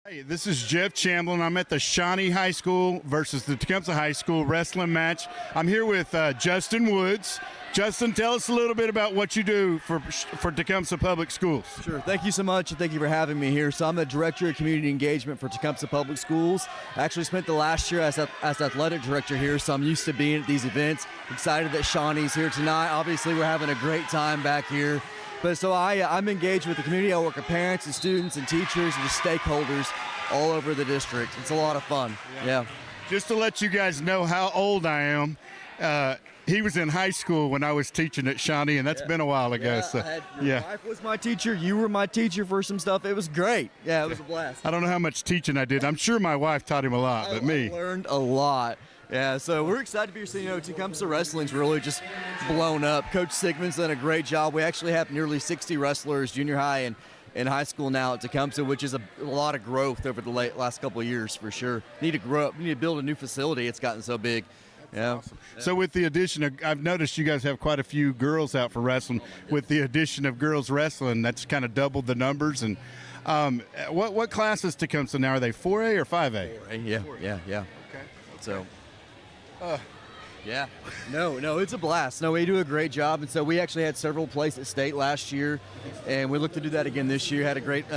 Hey, this is Jeff Chamblin. I'm at the Shawnee High School versus the Tecumseh High School wrestling match. I'm here with Justin Woods. Justin, tell us a little bit about what you do for Tecumseh Public Schools. Sure. Thank you so much, and thank you for having me here. So I'm the Director of Community Engagement for Tecumseh Public Schools. I actually spent the last year as Athletic Director here, so I'm used to being at these events. Excited that Shawnee's here tonight. Obviously, we're having a great time back here. But so I'm engaged with the community. I work with parents and students and teachers and just stakeholders all over the district. It's a lot of fun. Yeah. Just to let you guys know how old I am, he was in high school when I was teaching at Shawnee, and that's been a while ago. Your wife was my teacher. You were my teacher for some stuff. It was great. Yeah, it was a blast. I don't know how much teaching I did. I'm sure my wife taught him a lot, but me. I learned a lot. Yeah, so we're excited to be here. So, Tecumseh Wrestling's really just blown up. Coach Sigmund's done a great job. We actually have nearly 60 wrestlers, junior high and high school now at Tecumseh, which is a lot of growth over the last couple of years for sure. Need to grow up. We need to build a new facility. It's gotten so big. Yeah. Awesome. So with the addition of, I've noticed you guys have quite a few girls out for wrestling. With the addition of girls wrestling, that's kind of doubled the numbers. And what class is Tecumseh now? Are they 4A or 5A? 4A, yeah. Okay. So. Yeah. No, it's a blast. No, we do a great job, and so we actually had several places at state last year, and we look to do that again this year. Had a great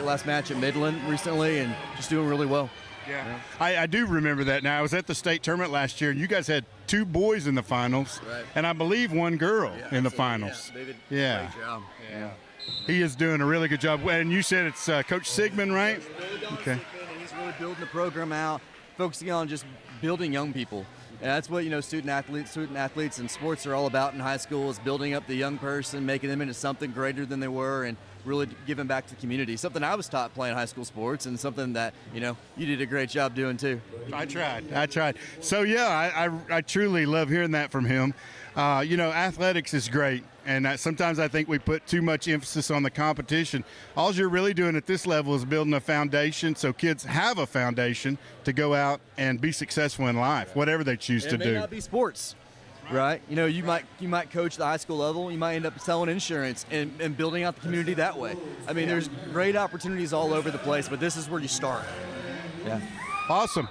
last match at Midland recently, and just doing really well. Yeah. I do remember that now. I was at the state tournament last year, and you guys had 2 boys in the finals, right, and I believe 1 girl in the finals. Yeah, they did a great job. Yeah. He is doing a really good job. And you said it's Coach Sigmund, right? Okay. And he's really building the program out, focusing on just building young people. And that's what student athletes and sports are all about in high school, is building up the young person, making them into something greater than they were, and really giving back to the community. Something I was taught playing high school sports, and something that you did a great job doing too. I tried. So yeah, I truly love hearing that from him. Athletics is great, and sometimes I think we put too much emphasis on the competition. All you're really doing at this level is building a foundation, so kids have a foundation to go out and be successful in life, whatever they choose to do. It may not be sports, right? You might coach the high school level. You might end up selling insurance and building out the community that way. I mean, there's great opportunities all over the place, but this is where you start. Yeah. Awesome.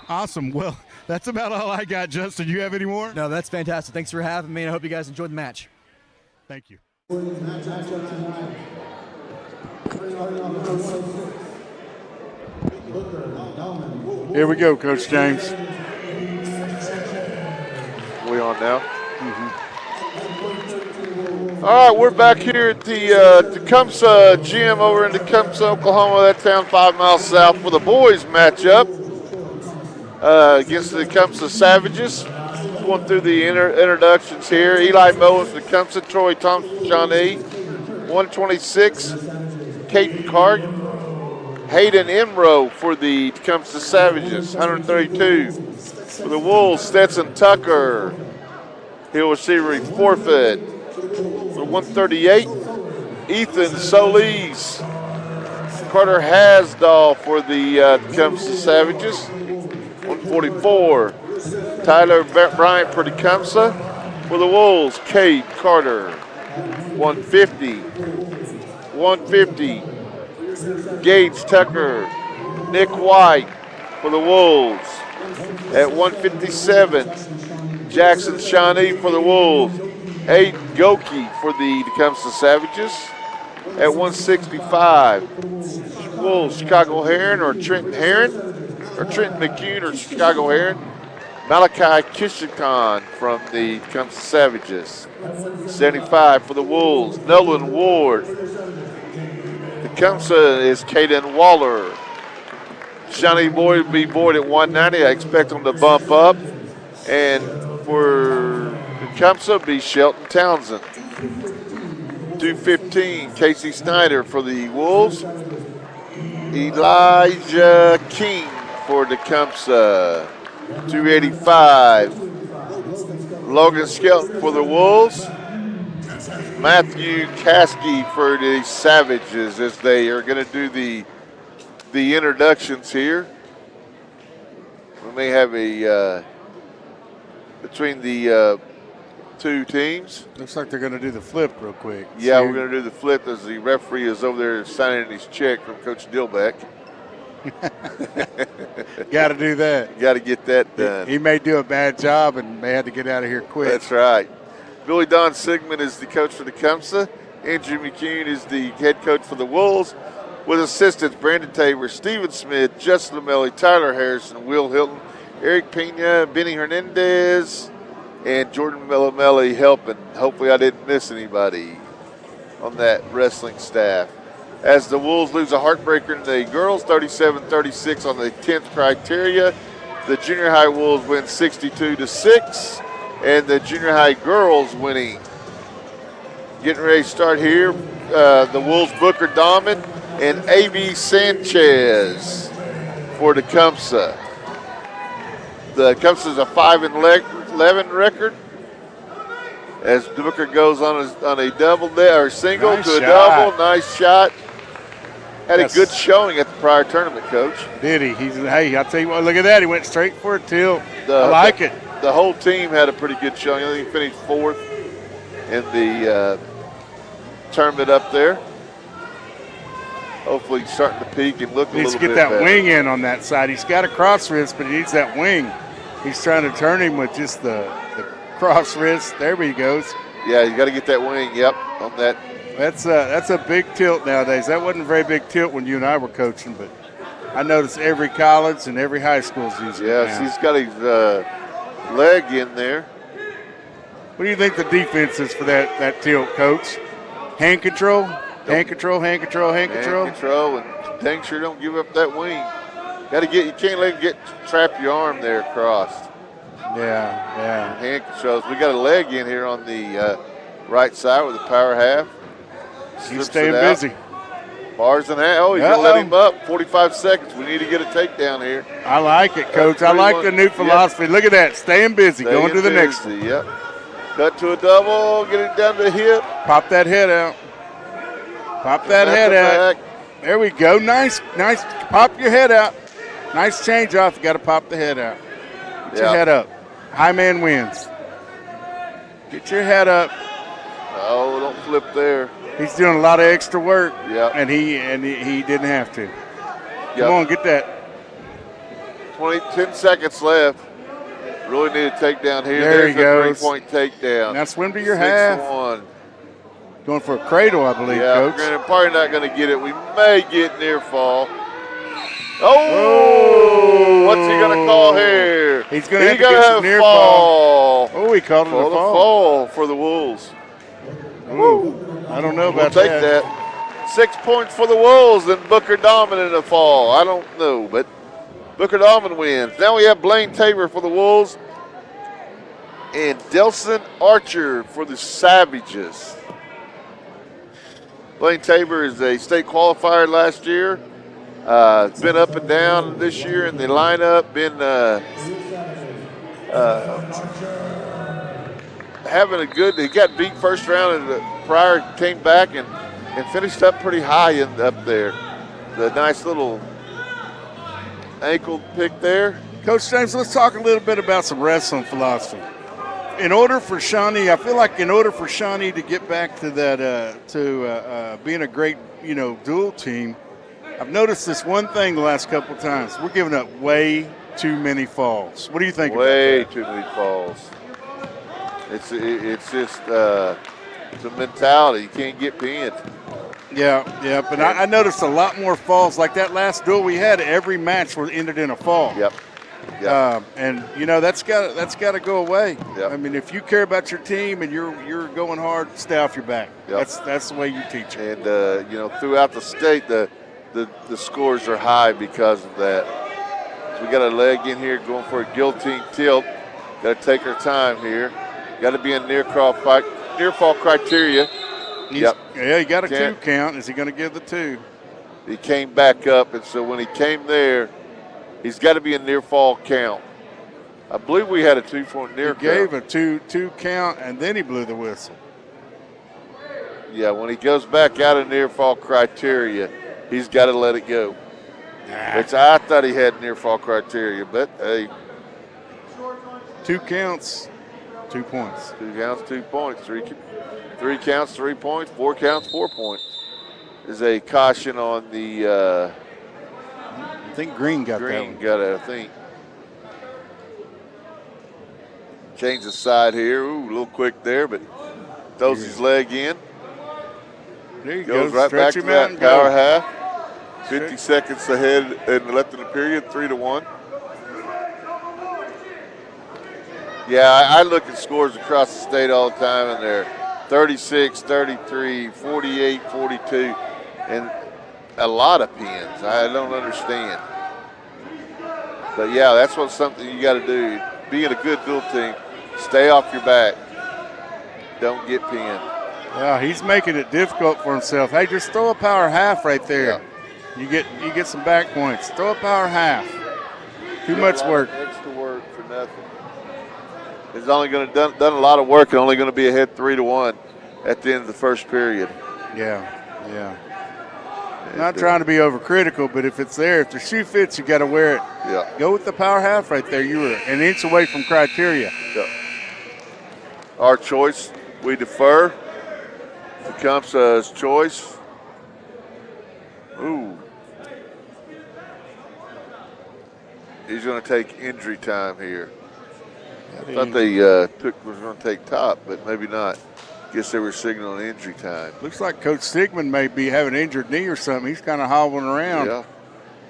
Well, that's about all I got, Justin. You have any more? No, that's fantastic. Thanks for having me. I hope you guys enjoyed the match. Thank you. Here we go, Coach James. We on now? Mm-hmm. All right, we're back here at the Tecumseh gym over in Tecumseh, Oklahoma. That town 5 miles south for the boys matchup against the Tecumseh Savages. Going through the introductions here. Eli Mowens for Tecumseh, Troy Thompson, Shawnee, 126, Kade Carter. Hayden Enroe for the Tecumseh Savages, 132. For the Wolves, Stetson Tucker. He'll receive a forfeit. For 138, Ethan Solis. Carter Hasdall for the Tecumseh Savages, 144. Tyler Bryant for Tecumseh. For the Wolves, Kade Carter, 150. 150. Gage Tucker, Nick White for the Wolves. At 157, Jackson Shawnee for the Wolves. Aiden Goki for the Tecumseh Savages. At 165, Wolves, Chicago Heron or Trenton Heron, or Trenton McCune or Chicago Heron. Malachi Kishikan from the Tecumseh Savages. 75 for the Wolves, Nolan Ward. Tecumseh is Kaden Waller. Shawnee boy will be board at 190. I expect them to bump up. And for Tecumseh, be Shelton Townsend. 215, Casey Snyder for the Wolves. Elijah King for Tecumseh. 285, Logan Skelton for the Wolves. Matthew Caskey for the Savages as they are going to do the introductions here. We may have a between the 2 teams. Looks like they're going to do the flip real quick. Yeah, we're going to do the flip as the referee is over there signing his check from Coach Dilbeck. Got to do that. Got to get that done. He may do a bad job and may have to get out of here quick. That's right. Billy Don Sigmund is the coach for Tecumseh. Andrew McCune is the head coach for the Wolves, with assistants Brandon Taber, Stephen Smith, Justin Lamelli, Tyler Harrison, Will Hilton, Eric Pena, Benny Hernandez, and Jordan Lamelli helping. Hopefully I didn't miss anybody on that wrestling staff. As the Wolves lose a heartbreaker in the girls, 37-36 on the 10th criteria. The junior high Wolves win 62-6, and the junior high girls winning. Getting ready to start here. The Wolves Booker Domond and A.B. Sanchez for Tecumseh. The Tecumseh is a 5-11 record. As Booker goes on a double or single nice to a shot. double, nice shot. Had a good showing at the prior tournament, Coach. Did he? Hey, I'll tell you what, look at that. He went straight for a tilt. I like it. The whole team had a pretty good showing. I think he finished 4th in the tournament up there. Hopefully he's starting to peak and look a little bit better. Needs to get that wing in on that side. He's got a cross wrist, but he needs that wing. He's trying to turn him with just the cross wrist. There he goes. Yeah, you got to get that wing, yep, on that. That's a big tilt nowadays. That wasn't a very big tilt when you and I were coaching, but I noticed every college and every high school is using it now. He's got his leg in there. What do you think the defense is for that tilt, Coach? Hand control? Hand control, hand control, hand control? Hand control, and dang sure don't give up that wing. You can't let him trap your arm there across. Yeah. Hand controls. We got a leg in here on the right side with the power half. He's staying busy. Bars in hand. Oh, he's going to let him up. 45 seconds. We need to get a takedown here. I like it, Coach. I like the new philosophy. Yep. Look at that. Staying busy. Going to the next one. Yep. Cut to a double. Get it down to the hip. Pop that head out. Pop that head out. There we go. Nice. Pop your head out. Nice change off. You got to pop the head out. Get your head up. High man wins. Get your head up. Oh, don't flip there. He's doing a lot of extra work. Yep. And he didn't have to. Yep. Come on, get that. 10 seconds left. Really need a takedown here. There he goes. 3-point takedown. Now swim to your half. 6-1. Going for a cradle, I believe, Coach. We're probably not going to get it. We may get near fall. Oh, what's he going to call here? He's going to have near fall. Oh, he called it a fall. Fall for the Wolves. Ooh. I don't know about that. We'll take that. 6 points for the Wolves and Booker Domond in the fall. I don't know, but Booker Domond wins. Now we have Blae Taber for the Wolves and Delson Archer for the Savages. Blae Taber is a state qualifier last year. Been up and down this year in the lineup. Been having a good. He got beat first round in the prior, came back and finished up pretty high up there. The nice little ankle pick there. Coach James, let's talk a little bit about some wrestling philosophy. In order for Shawnee, I feel like in order for Shawnee to get back to that, being a great, dual team, I've noticed this one thing the last couple of times. We're giving up way too many falls. What do you think about that? Way too many falls. It's just it's a mentality. You can't get pinned. Yeah. But I noticed a lot more falls. Like that last duel we had, every match ended in a fall. Yep. And that's got to go away. Yep. I mean, if you care about your team and you're going hard, stay off your back. Yep. That's the way you teach it. And throughout the state, the scores are high because of that. So we got a leg in here going for a guillotine tilt. Got to take our time here. Got to be in near fall criteria. Yeah, he got a 2 count. Is he going to give the 2? He came back up, and so when he came there, he's got to be a near fall count. I believe we had a 2-point near count. He gave a 2 count, and then he blew the whistle. Yeah, when he goes back out of near fall criteria, he's got to let it go. Which I thought he had near fall criteria, but hey. 2 counts, 2 points. 2 counts, 2 points. 3 counts, 3 points. 4 counts, 4 points. Is a caution on the think Green got that Green one. got it, I think. Change the side here. Ooh, a little quick there, but throws his leg in. There you Goes go. right Stretch back to him out that and power go. half. 50 seconds ahead and left in the period, 3-1. Yeah, I look at scores across the state all the time, and they're 36, 33, 48, 42, and a lot of pins. I don't understand. But, yeah, that's something you got to do. Being a good dual team, stay off your back. Don't get pinned. Yeah, he's making it difficult for himself. Hey, just throw a power half right there. Yeah. You get some back points. Throw a power half. Too much work. Extra work for nothing. He's only going to done a lot of work and only going to be ahead 3-1 at the end of the first period. Yeah. Not trying to be overcritical, but if it's there, if the shoe fits, you got to wear it. Yeah. Go with the power half right there. You were an inch away from criteria. Yeah. Our choice, we defer. Tecumseh's choice. Ooh. He's going to take injury time here. I thought they was going to take top, but maybe not. Guess they were signaling injury time. Looks like Coach Sigmund may be having an injured knee or something. He's kind of hobbling around. Yeah.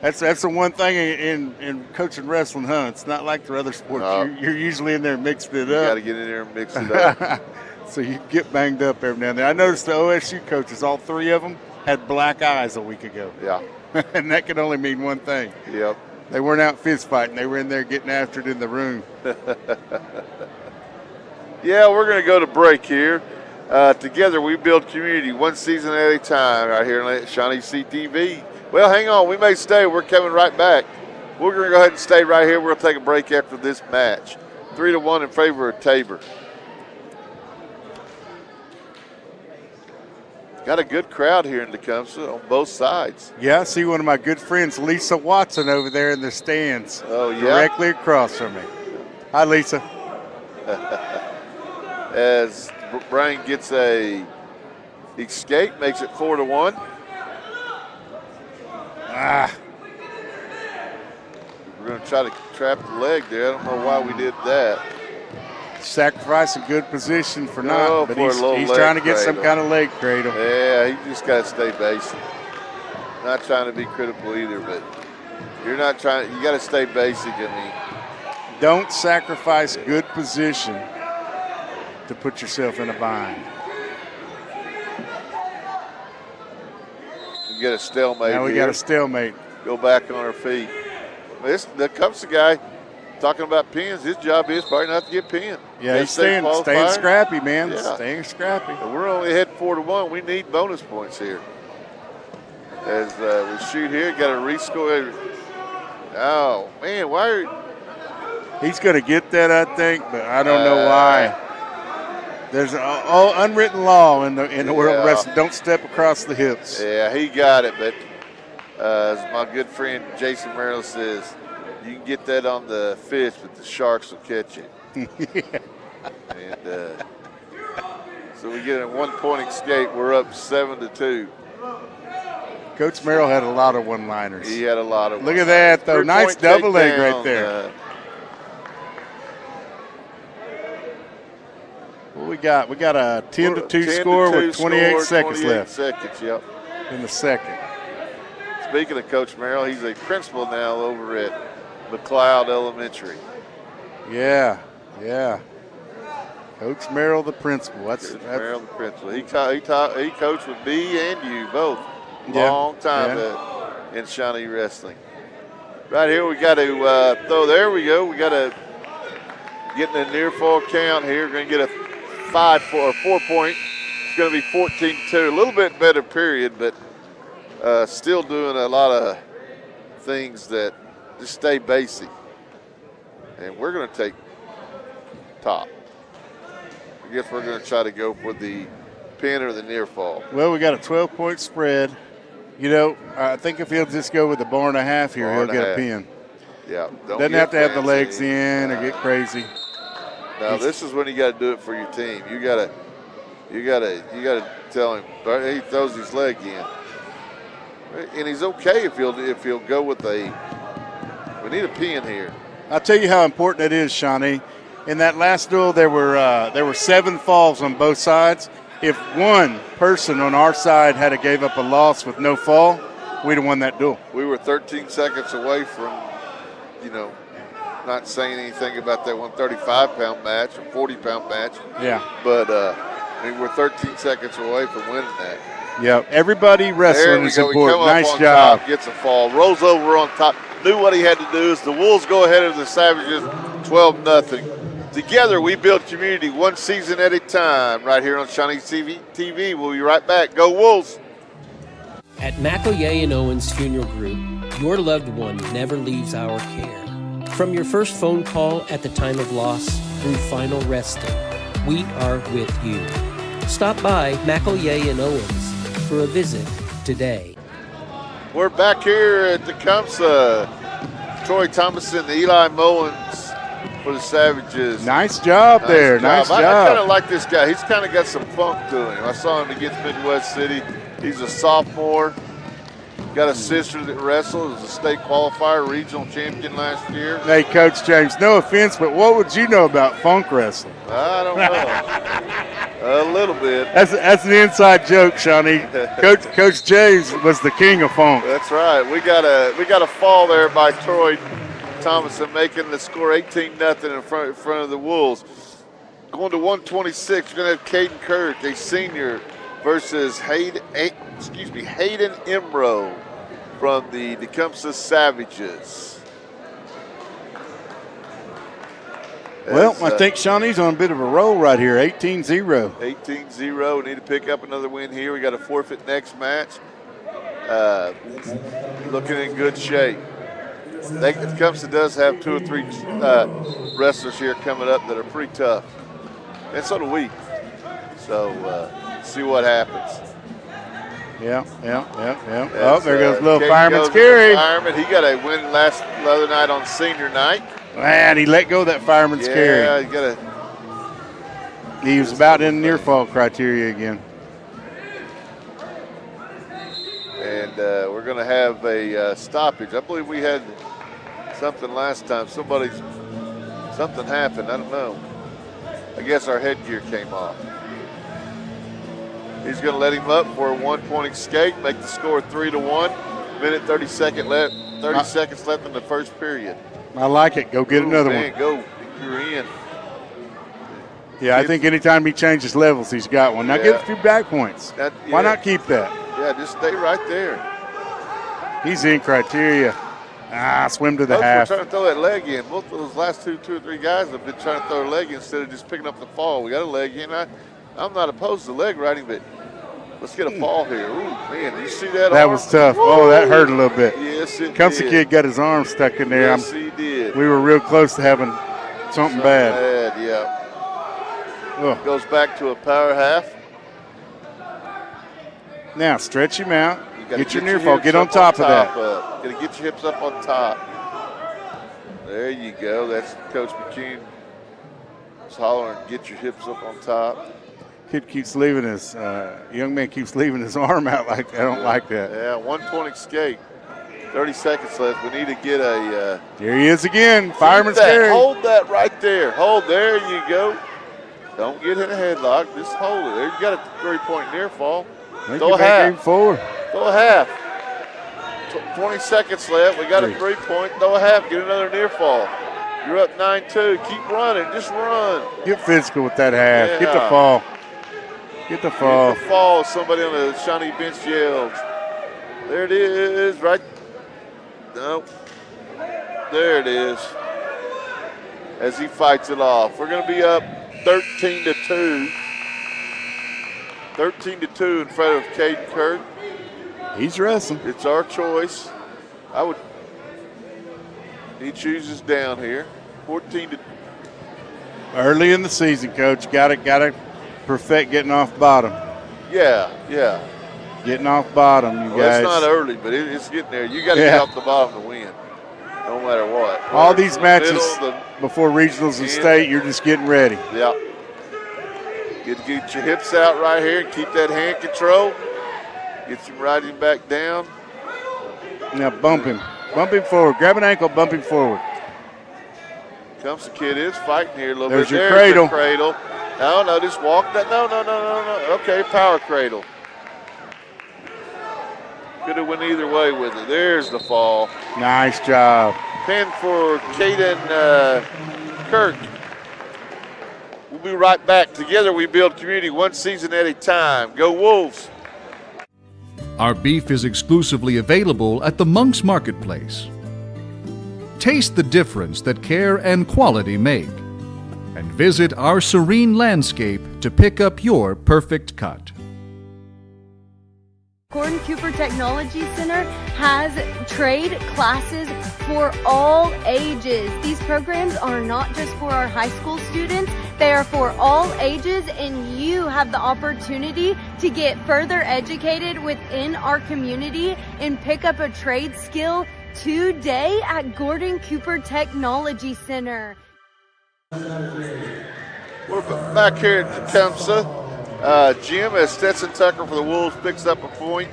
That's the one thing in coaching wrestling, huh? It's not like the other sports. No. You're usually in there mixing it You up. got to get in there and mix it up. So you get banged up every now and then. I noticed the OSU coaches, all three of them, had black eyes a week ago. Yeah. And that can only mean one thing. Yep. They weren't out fist fighting. They were in there getting after it in the room. Yeah, we're going to go to break here. Together we build community one season at a time right here on ShawneeCTV. Well, hang on. We may stay. We're coming right back. We're going to go ahead and stay right here. We're going to take a break after this match. 3-1 in favor of Taber. Got a good crowd here in Tecumseh on both sides. Yeah, I see one of my good friends, Lisa Watson, over there in the stands. Oh, yeah? Directly across from me. Hi, Lisa. As Brian gets a escape, makes it 4-1. We're going to try to trap the leg there. I don't know why we did that. Sacrificing good position for not, Oh, but for a little he's leg trying to get some cradle. kind of leg cradle. Yeah, he just got to stay basic. Not trying to be critical either, but you're not trying. You got to stay basic. I mean, Don't sacrifice good position to put yourself in a bind. you get a stalemate. Now we here. got a stalemate. Go back on our feet. The Tecumseh guy talking about pins. His job is probably not to get pinned. Yeah, They he's stay staying qualified. scrappy, man. Yeah. Staying scrappy. And we're only ahead 4-1. We need bonus points here. As we shoot here, got to rescore. Oh man, why? He's going to get that, I think, but I don't know why. There's an unwritten law in the world of wrestling. Don't step across the hips. Yeah, he got it, but as my good friend Jason Merrill says, you can get that on the fish, but the sharks will catch it. And so we get a 1-point escape. We're up 7-2. Coach Merrill had a lot of one-liners. He had a lot of. Look at that, though. Nice double leg right there. What we got? We got a 10-2 score with 28 seconds left Yep. in the second. Speaking of Coach Merrill, he's a principal now over at McLeod Elementary. Yeah. Coach Merrill, the principal. That's Merrill, the principal. He coached with me and you both. Yeah, Long time in Shawnee wrestling. Right here, we got to throw. There we go. We got to get in a near fall count here. We're going to get a 4-point. It's going to be 14-2. A little bit better period, but still doing a lot of things that just stay basic. And we're going to take top. I guess we're going to try to go for the pin or the near fall. Well, we got a 12-point spread. You know, I think if he'll just go with the bar and a half here, he'll get a pin. Yeah. Doesn't have to have the legs in or get crazy. Now this is when you got to do it for your team. You got to tell him. He throws his leg in, and he's okay if he'll go with a We need a pin here. I'll tell you how important it is, Shawnee. In that last duel, there were 7 falls on both sides. If one person on our side had gave up a loss with no fall, we'd have won that duel. We were 13 seconds away from, not saying anything about that 135-pound match or 40-pound match. Yeah. But, we're 13 seconds away from winning that. Yep. Everybody wrestling is important. Nice job. Top, gets a fall, rolls over on top. Knew what he had to do. As the Wolves go ahead of the Savages, 12-0. Together, we build community one season at a time. Right here on ShawneeCTV. We'll be right back. Go Wolves! At McElroy and Owens Funeral Group, your loved one never leaves our care. From your first phone call at the time of loss through final resting, we are with you. Stop by McElroy and Owens for a visit today. We're back here at Tecumseh. Troy Thomasson, Eli Mullins for the Savages. Nice job there. Nice job. I kind of like this guy. He's kind of got some funk to him. I saw him against Midwest City. He's a sophomore. Got a sister that wrestled as a state qualifier, regional champion last year. Hey, Coach James, no offense, but what would you know about funk wrestling? I don't know. A little bit. That's an inside joke, Shawnee. Coach James was the king of funk. That's right. We got a fall there by Troy Thomasson, making the score 18-0 in front of the Wolves. Going to 126, we're going to have Kade Kirk, a senior, versus Hayden Imro from the Tecumseh Savages. Well, I think Shawnee's on a bit of a roll right here, 18-0. 18-0. We need to pick up another win here. We got a forfeit next match. Looking in good shape. Tecumseh does have 2 or 3 wrestlers here coming up that are pretty tough. And so do we. So, see what happens. Yeah. Oh, there goes little Fireman's carry. Fireman, he got a win the other night on senior night. Man, he let go of that Fireman's carry. Yeah, he was about in near fall criteria again. And we're going to have a stoppage. I believe we had something last time. Something happened. I don't know. I guess our headgear came off. He's going to let him up for a 1-point escape, make the score 3-1. Minute 30 seconds left in the first period. I like it. Go get another one. Go. You're in. Yeah, I think anytime he changes levels, he's got one. Now get a few back points. Why not keep that? Yeah, just stay right there. He's in criteria. Swim to the half. We're trying to throw that leg in. Both of those last two or three guys have been trying to throw a leg in instead of just picking up the fall. We got a leg in. I'm not opposed to leg riding, but let's get a fall here. Ooh, man, did you see that? That was tough. Woo! Oh, that hurt a little bit. Yes, it Tecumseh did. kid got his arm stuck in there. Yes, he did. We were real close to having something bad. Yeah. Ugh. Goes back to a power half. Now stretch him out. Get your near fall. hips Get on top of that. Got to get your hips up on top. There you go. That's Coach McCune. Just hollering, get your hips up on top. Kid keeps leaving his, young man keeps leaving his arm out like I don't like that. Yeah, 1-point escape. 30 seconds left. We need to get a. Here he is again. Fireman's carry. Hold that right there. There you go. Don't get in a headlock. Just hold it. There you got a 3-point near fall. Throw a half. Forward. Throw a half. 20 seconds left. We got a 3-point. Throw a half. Get another near fall. You're up 9-2. Keep running. Just run. Get physical with that half. Yeah. Get the fall. Get the fall. Get the fall. Somebody on the Shawnee bench yells. There it is. Right. No. There it is. As he fights it off. We're going to be up 13-2. 13-2 in front of Kade Carter. He's wrestling. It's our choice. He chooses down here. 14-2. Early in the season, Coach. Got to perfect getting off bottom. Yeah. Getting off bottom, you guys. It's not early, but it's getting there. You got to get off the bottom to win, no matter what. All these matches before regionals and state, you're just getting ready. Yeah. Get your hips out right here and keep that hand control. Get him riding back down. Now bump him. Bump him forward. Grab an ankle, bump him forward. Tecumseh kid is fighting here a little There's bit. your There's cradle. the cradle. No, just walk that. No. Okay, power cradle. Could have went either way with it. There's the fall. Nice job. Pin for Kaden Kirk. We'll be right back. Together we build community one season at a time. Go Wolves. Our beef is exclusively available at the Monk's Marketplace. Taste the difference that care and quality make, and visit our serene landscape to pick up your perfect cut. Gordon Cooper Technology Center has trade classes for all ages. These programs are not just for our high school students, they are for all ages, and you have the opportunity to get further educated within our community and pick up a trade skill today at Gordon Cooper Technology Center. We're back here at Tecumseh. Jim, as Stetson Tucker for the Wolves picks up a forfeit,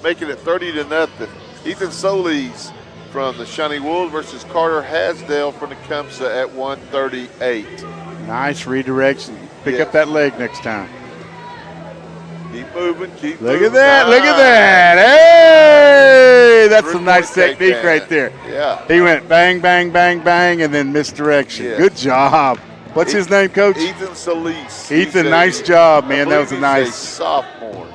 making it 30-0. Ethan Solis from the Shawnee Wolves versus Carter Hasdale from Tecumseh at 138. Nice redirection. Pick up that leg next time. Keep moving, keep Look moving. at that, look at that. Hey, that's some nice technique takedown. right there. Yeah. He went bang, bang, bang, bang, and then misdirection. Yes. Good job. What's his name, Coach? Ethan Solis. Ethan, nice job, man. That was a he's nice. sophomore.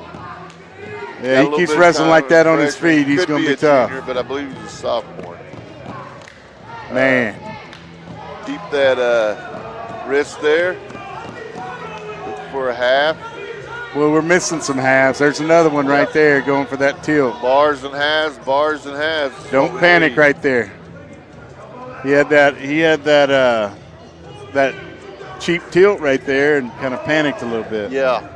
Yeah, he keeps wrestling like that on his feet. He's going to be tough. Junior, but I believe he's a sophomore. Man. Keep that wrist there. Look for a half. Well, we're missing some halves. There's another one right there going for that tilt. Bars and halves, bars and halves. Don't panic right there. He had that cheap tilt right there and kind of panicked a little bit. Yeah.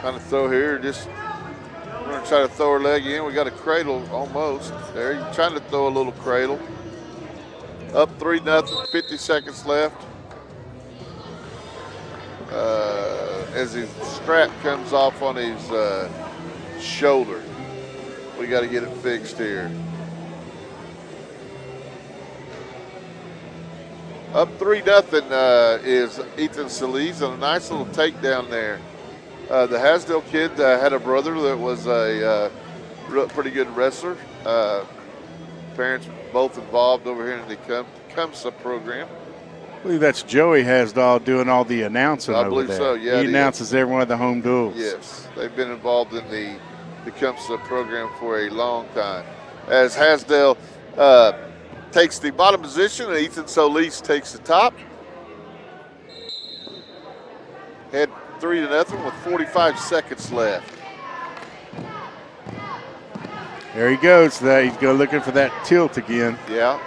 Trying to throw here, we're going to try to throw her leg in. We got a cradle almost there. You're trying to throw a little cradle. Up 3-0, 50 seconds left. As his strap comes off on his shoulder. We got to get it fixed here. Up 3-0 is Ethan Solis on a nice little takedown there. The Hasdale kid had a brother that was a pretty good wrestler. Parents both involved over here in the Tecumseh program. I believe that's Joey Hasdall doing all the announcing over there. I believe so, yeah. He announces every one of the home duels. Yes, they've been involved in the Tecumseh program for a long time. As Hasdale takes the bottom position and Ethan Solis takes the top. Had 3-0 with 45 seconds left. There he goes. He's going looking for that tilt again. Yeah.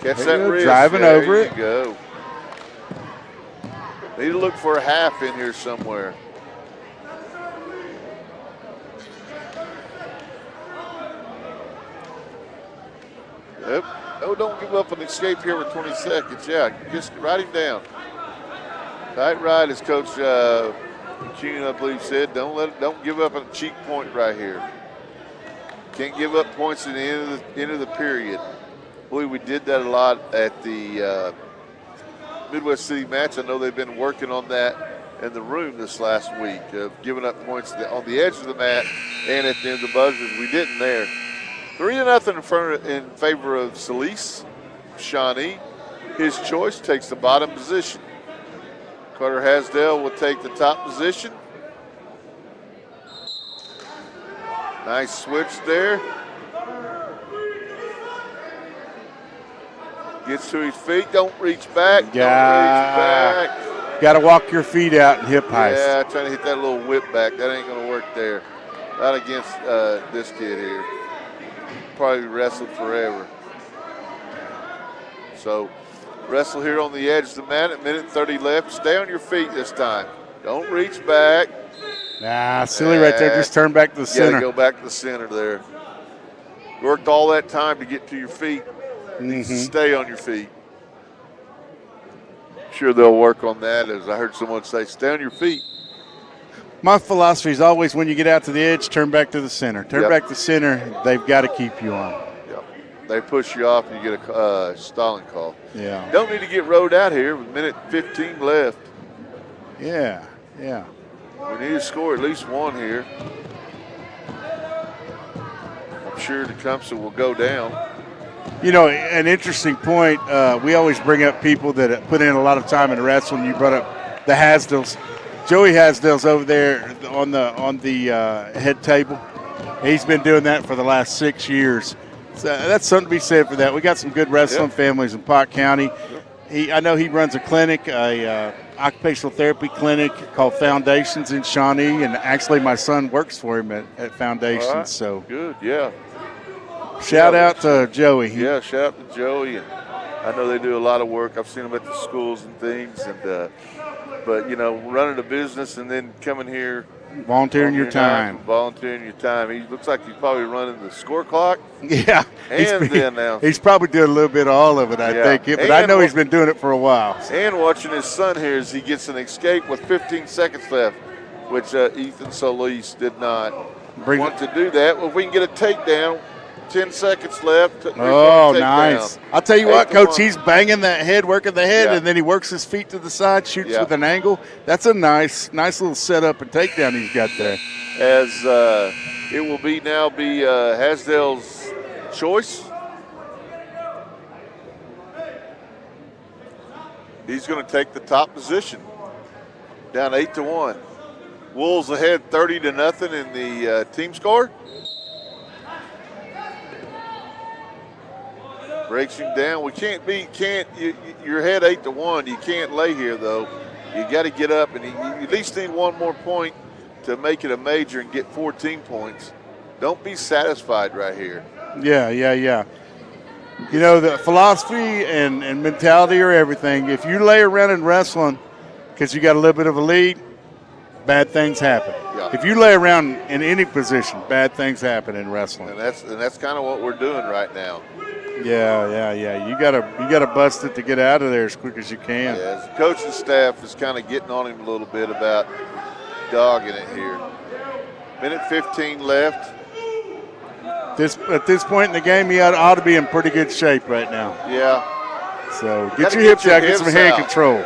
Catch There that you go, wrist. driving There over it. you go. Need to look for a half in here somewhere. Yep. Oh, don't give up an escape here with 20 seconds. Yeah, just write him down. Tight right, as Coach Kuhn, I believe, said. Don't give up a cheek point right here. Can't give up points at the end of the period. I believe we did that a lot at the Midwest City match. I know they've been working on that in the room this last week, of giving up points on the edge of the mat and at the end of the buzzers. We didn't there. 3-0 in favor of Solis. Shawnee, his choice, takes the bottom position. Carter Hasdale will take the top position. Nice switch there. Gets to his feet, don't reach back, don't reach back. Got to walk your feet out and hip heist. Yeah, trying to hit that little whip back. That ain't going to work there. Not against this kid here. Probably wrestled forever. So, wrestle here on the edge of the mat at minute 30 left. Stay on your feet this time. Don't reach back. Nah, silly right there. Just turn back to the center. Gotta go back to the center there. Worked all that time to get to your feet. Stay on your feet. Sure they'll work on that, as I heard someone say, stay on your feet. My philosophy is always when you get out to the edge, turn back to the center. Turn Yep. back to center. They've got to keep you on. Yep. They push you off and you get a stalling call. Yeah. Don't need to get rode out here with 1:15 left. Yeah. Yeah. We need to score at least one here. I'm sure Tecumseh will go down. You know, an interesting point. We always bring up people that put in a lot of time in wrestling. You brought up the Hasdales. Joey Hasdale's over there on the head table. He's been doing that for the last 6 years. So that's something to be said for that. We got some good wrestling families in Pot County. I know he runs a clinic, a occupational therapy clinic called Foundations in Shawnee, and actually my son works for him at Foundations. Right. So good, yeah. Shout out to Joey. Yeah, shout out to Joey, and I know they do a lot of work. I've seen them at the schools and things, and but you know, running a business and then coming here, volunteering your time. Volunteering your time. He looks like he's probably running the score clock. Yeah, and the announcement. He's probably doing a little bit of all of it, I think. But and I know he's been doing it for a while. So. And watching his son here as he gets an escape with 15 seconds left, which Ethan Solis did not want to do that. Well, if we can get a takedown. 10 seconds left. Oh, nice. Down. I'll tell you what, Coach, he's banging that head, working the head, Yeah. and then he works his feet to the side, shoots with an angle. That's a nice little setup and takedown he's got there. As it will be Hasdale's choice. He's going to take the top position. Down 8-1. Wolves ahead 30-0 in the team score. Breaks him down. We you're ahead 8-1. You can't lay here though. You got to get up, and you at least need one more point to make it a major and get 14 points. Don't be satisfied right here. Yeah. You know, the philosophy and mentality are everything. If you lay around in wrestling because you got a little bit of a lead, bad things happen. Yeah. If you lay around in any position, bad things happen in wrestling. And that's kind of what we're doing right now. Yeah. You gotta bust it to get out of there as quick as you can. Yeah, the coaching staff is kind of getting on him a little bit about dogging it here. 1:15 left. At this point in the game, he ought to be in pretty good shape right now. Yeah. So get your hips out, get some hand control.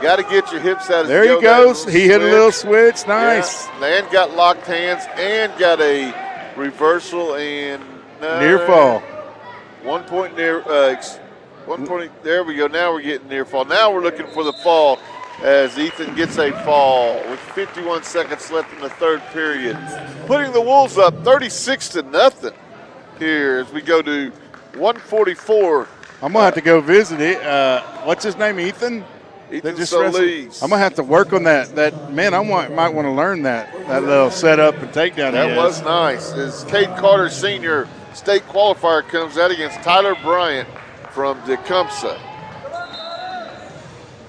Got to get your hips out. There he goes. He hit a little switch. Nice. Yeah. And got locked hands and got a reversal and near fall. 1 point near. 1 point. There we go. Now we're getting near fall. Now we're looking for the fall as Ethan gets a fall with 51 seconds left in the third period, putting the Wolves up 36-0 here as we go to 144. I'm gonna have to go visit it. What's his name? Ethan Solis. I'm gonna have to work on that. Man, might want to learn that little setup and takedown. That was nice. As Kade Carter, senior state qualifier, comes out against Tyler Bryant from Tecumseh.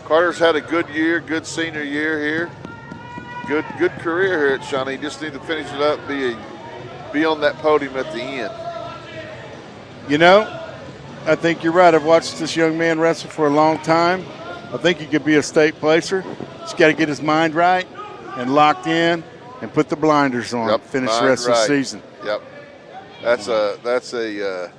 Carter's had a good year, good senior year here. Good career here at Shawnee. Just need to finish it up, be on that podium at the end. You know, I think you're right. I've watched this young man wrestle for a long time. I think he could be a state placer. Just got to get his mind right and locked in and put the blinders on. Finish the rest of the season. Yep. That's a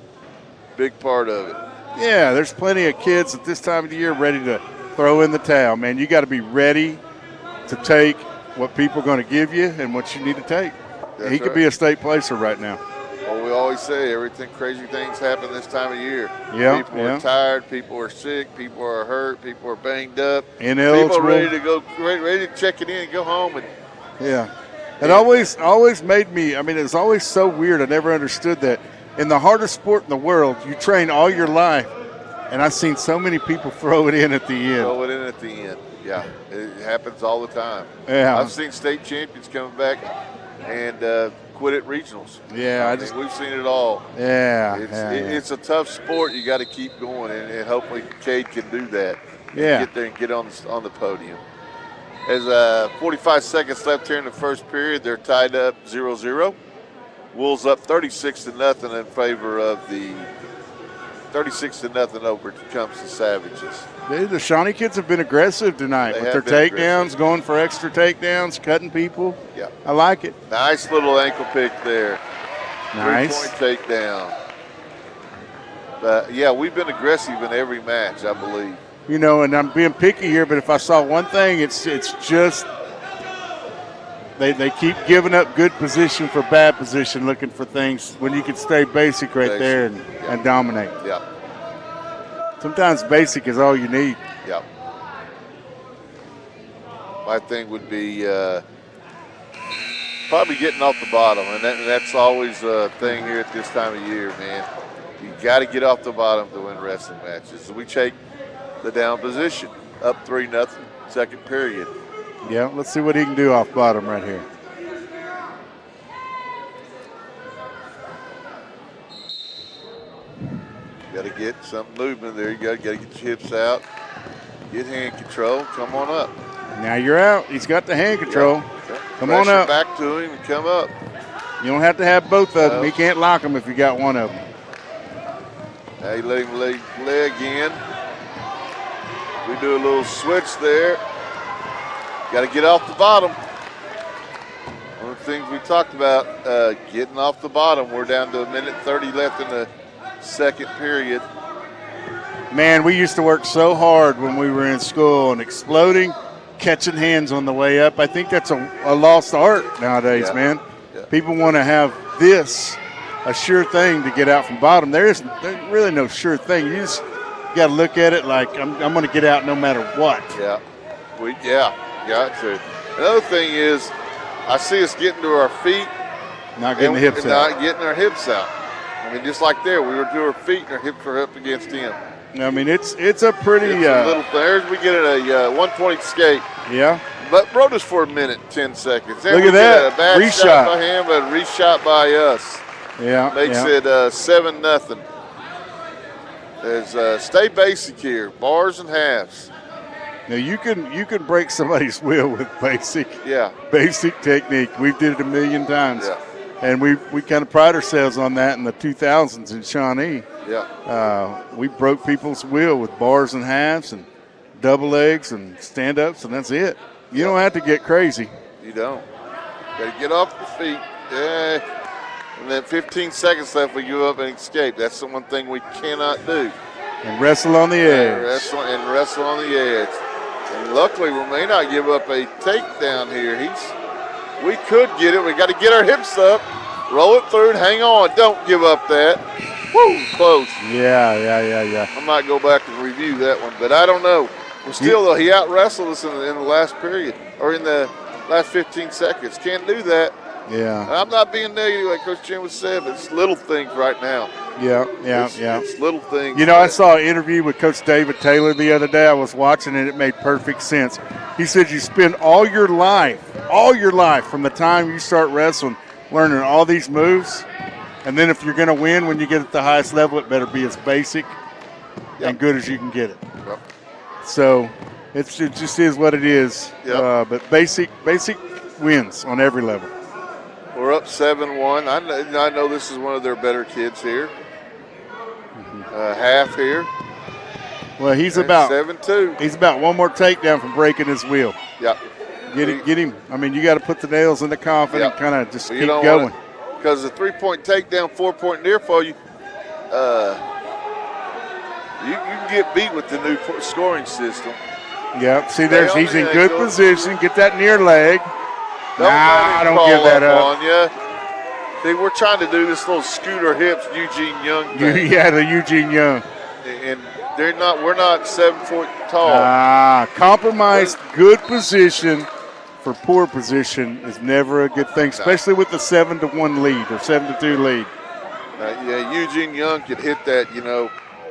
big part of it. Yeah, there's plenty of kids at this time of the year ready to throw in the towel, man. You got to be ready to take what people are going to give you and what you need to take. He could be a state placer right now. Well, we always say crazy things happen this time of year. Yeah, people are tired, people are sick, people are hurt, people are banged up. Ineligible. People are ready to check it in and go home. It always made me, it's always so weird. I never understood that. In the hardest sport in the world, you train all your life, and I've seen so many people throw it in at the end. Yeah, it happens all the time. Yeah. I've seen state champions coming back and quit at regionals. Yeah, we've seen it all. Yeah, it's a tough sport. You got to keep going, and hopefully Kade can do that. Yeah, get there and get on the podium. As 45 seconds left here in the first period, they're tied up 0-0. Wolves up 36-0 in favor of the 36-0 over Tecumseh Savages. The Shawnee kids have been aggressive tonight with their takedowns, going for extra takedowns, cutting people. Yeah. I like it. Nice little ankle pick there. Nice. 3-point takedown. But, yeah, we've been aggressive in every match, I believe. You know, and I'm being picky here, but if I saw one thing, it's just they keep giving up good position for bad position, looking for things when you can stay basic there and dominate. Yeah. Sometimes basic is all you need. Yeah. My thing would be probably getting off the bottom, and that's always a thing here at this time of year, man. You got to get off the bottom to win wrestling matches. So we take the down position, up 3-0, second period. Yeah, let's see what he can do off bottom right here. Got to get some movement there. You got to get your hips out, get hand control. Come on up. Now you're out. He's got the hand control. Yeah. Come on up. Back to him and come up. You don't have to have both of them. He can't lock them if you got one of them. Now you let him lay again. We do a little switch there. Got to get off the bottom. One of the things we talked about, getting off the bottom. We're down to 1:30 left in the second period. Man, we used to work so hard when we were in school and exploding, catching hands on the way up. I think that's a lost art nowadays, man. Yeah. People want to have this a sure thing to get out from bottom. There's really no sure thing. You just got to look at it like I'm going to get out no matter what. Yeah, got to. Another thing is, I see us getting to our feet, not getting the hips out. Not getting our hips out. I mean, just like there, we were to our feet and our hips were up against him. I mean, it's a pretty little thing. We get a 120 escape. Yeah. But rode us for a minute, 10 seconds. Then look at that. A bad reshot shot by him, but a reshot by us. Yeah. Makes it 7-0. There's stay basic here, bars and halves. Now you can break somebody's will with basic technique. We've did it a million times. Yeah. And we kind of pride ourselves on that in the 2000s in Shawnee. Yeah. We broke people's will with bars and halves and double legs and stand-ups, and that's it. You don't have to get crazy. You don't. Got to get off your feet. Yeah. And then 15 seconds left, we give up and escape. That's the one thing we cannot do. And wrestle on the edge. Wrestle on the edge. And luckily, we may not give up a takedown here. We could get it. We got to get our hips up, roll it through, and hang on. Don't give up that. Woo, close. Yeah. I might go back and review that one, but I don't know. Though, he out-wrestled us in the last period, or in the last 15 seconds. Can't do that. Yeah. And I'm not being negative like Coach Jim was saying, but it's little things right now. Yeah. It's little things. You know, I saw an interview with Coach David Taylor the other day. I was watching it. It made perfect sense. He said you spend all your life from the time you start wrestling learning all these moves. And then if you're going to win when you get at the highest level, it better be as basic and good as you can get it. Yep. So it just is what it is. Yep. But basic wins on every level. We're up 7-1. I know this is one of their better kids here. Half here. Well, he's about 7-2. He's about one more takedown from breaking his wheel. Yep. Get him. I mean, you got to put the nails in the coffin and kind of just keep going. Because the 3-point takedown, 4-point near for you, you can get beat with the new scoring system. Yep. See, he's in good position. Get that near leg. I don't give that up. On you. See, we're trying to do this little scooter hips Eugene Young thing. Yeah, the Eugene Young. And we're not 7 foot tall. Compromised good position for poor position is never a good thing, especially with the 7-1 lead or 7-2 lead. Eugene Young could hit that,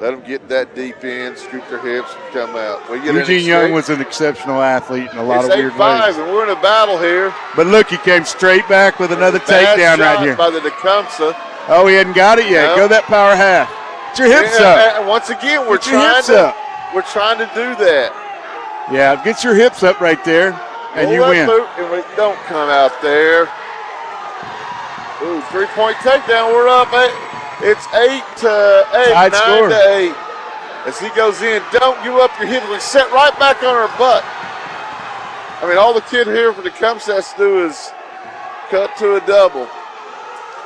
let them get that deep in, scoop their hips, and come out. Eugene Young was an exceptional athlete in a lot of weird ways. 8-5, and we're in a battle here. But look, he came straight back with another takedown right here. By the Tecumseh. Oh, he hadn't got it yet. No. Go that power half. Get your hips up. And once again, we're trying to do that. Yeah, get your hips up right there, and you win. And we don't come out there. Ooh, 3-point takedown. We're up It's 8-8, Tied 9-8. As he goes in, don't give up your hip. We set right back on our butt. I mean, all the kid here for Tecumseh has to do is cut to a double.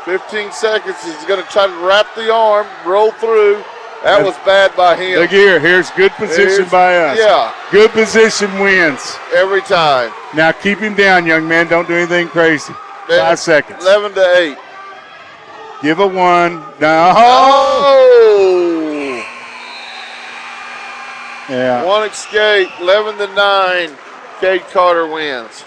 15 seconds. He's going to try to wrap the arm, roll through. That was bad by him. Look here. Here's good position by us. Yeah. Good position wins. Every time. Now keep him down, young man. Don't do anything crazy. 5 seconds. 11-8. Give a 1. No. Oh! Yeah. One escape. 11-9. Kade Carter wins.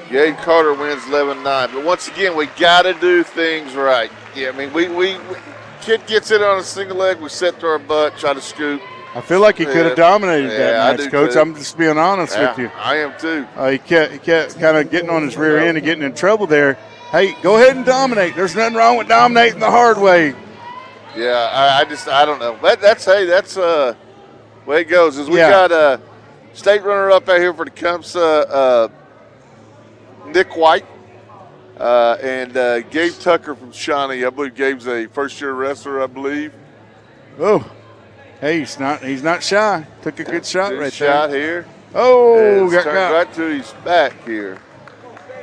Gage Carter wins 11-9. But once again, we got to do things right. Yeah, I mean, we kid gets it on a single leg, we set to our butt, try to scoop. I feel like he could have dominated that match, Coach. Too. I'm just being honest with you. I am too. He kept kind of getting on his rear end and getting in trouble there. Hey, go ahead and dominate. There's nothing wrong with dominating the hard way. Yeah, I don't know. That's the way it goes. Is we got a state runner-up out here for the Tecumseh, Nick White, and Gage Tucker from Shawnee. I believe Gabe's a first-year wrestler, I believe. Oh, hey, he's not shy. Took a good shot right shot there. Here. Oh, got turned caught. right to his back here.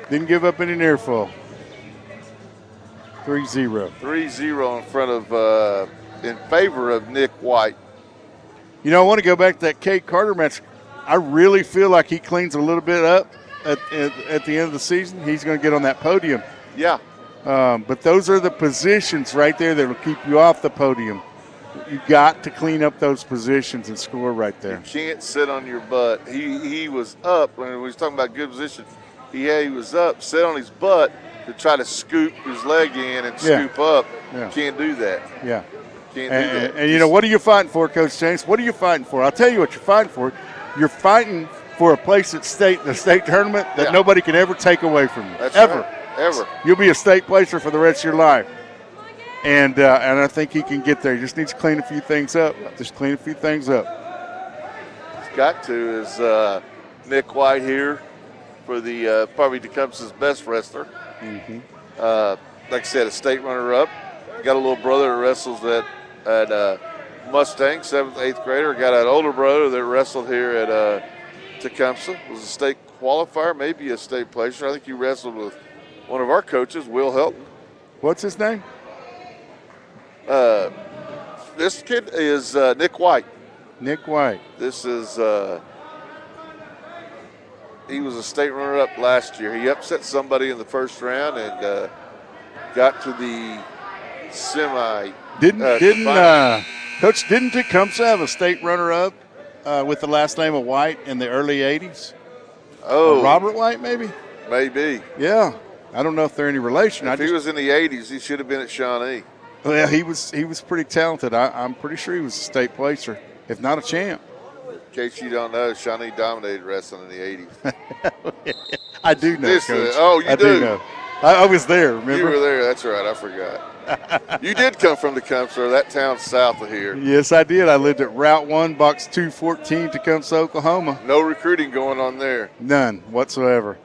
Didn't give up any near fall. 3-0. 3-0 in front of, in favor of Nick White. You know, I want to go back to that Kade Carter match. I really feel like he cleans a little bit up at the end of the season. He's going to get on that podium. Yeah. But those are the positions right there that will keep you off the podium. You got to clean up those positions and score right there. You can't sit on your butt. He was up when we was talking about good position. He was up, sit on his butt to try to scoop his leg in and scoop up. Yeah. Can't do that. Yeah. Can't do that. And you know, what are you fighting for, Coach James? What are you fighting for? I'll tell you what you're fighting for. You're fighting for a place at the state tournament that nobody can ever take away from you. That's ever. Right. Ever. You'll be a state placer for the rest of your life. And I think he can get there. He just needs to clean a few things up. He's got to is Nick White here for the probably Tecumseh's best wrestler. Mm-hmm. Like I said, a state runner-up. Got a little brother that wrestles at Mustang, 7th, 8th grader. Got an older brother that wrestled here at Tecumseh. Was a state qualifier, maybe a state placer. I think he wrestled with one of our coaches, Will Helton. What's his name? This kid is Nick White. Nick White. This is he was a state runner-up last year. He upset somebody in the first round and got to the semi. Coach, didn't Tecumseh have a state runner-up with the last name of White in the early 80s? Oh. Robert White, maybe? Maybe. Yeah. I don't know if they're any relation. If he was in the 80s, he should have been at Shawnee. Well, he was pretty talented. I'm pretty sure he was a state placer, if not a champ. In case you don't know, Shawnee dominated wrestling in the 80s. I do know, Coach. You do know. I was there, remember? You were there. That's right. I forgot. You did come from Tecumseh, that town south of here. Yes, I did. I lived at Route 1, Box 214, Tecumseh, Oklahoma. No recruiting going on there. None whatsoever.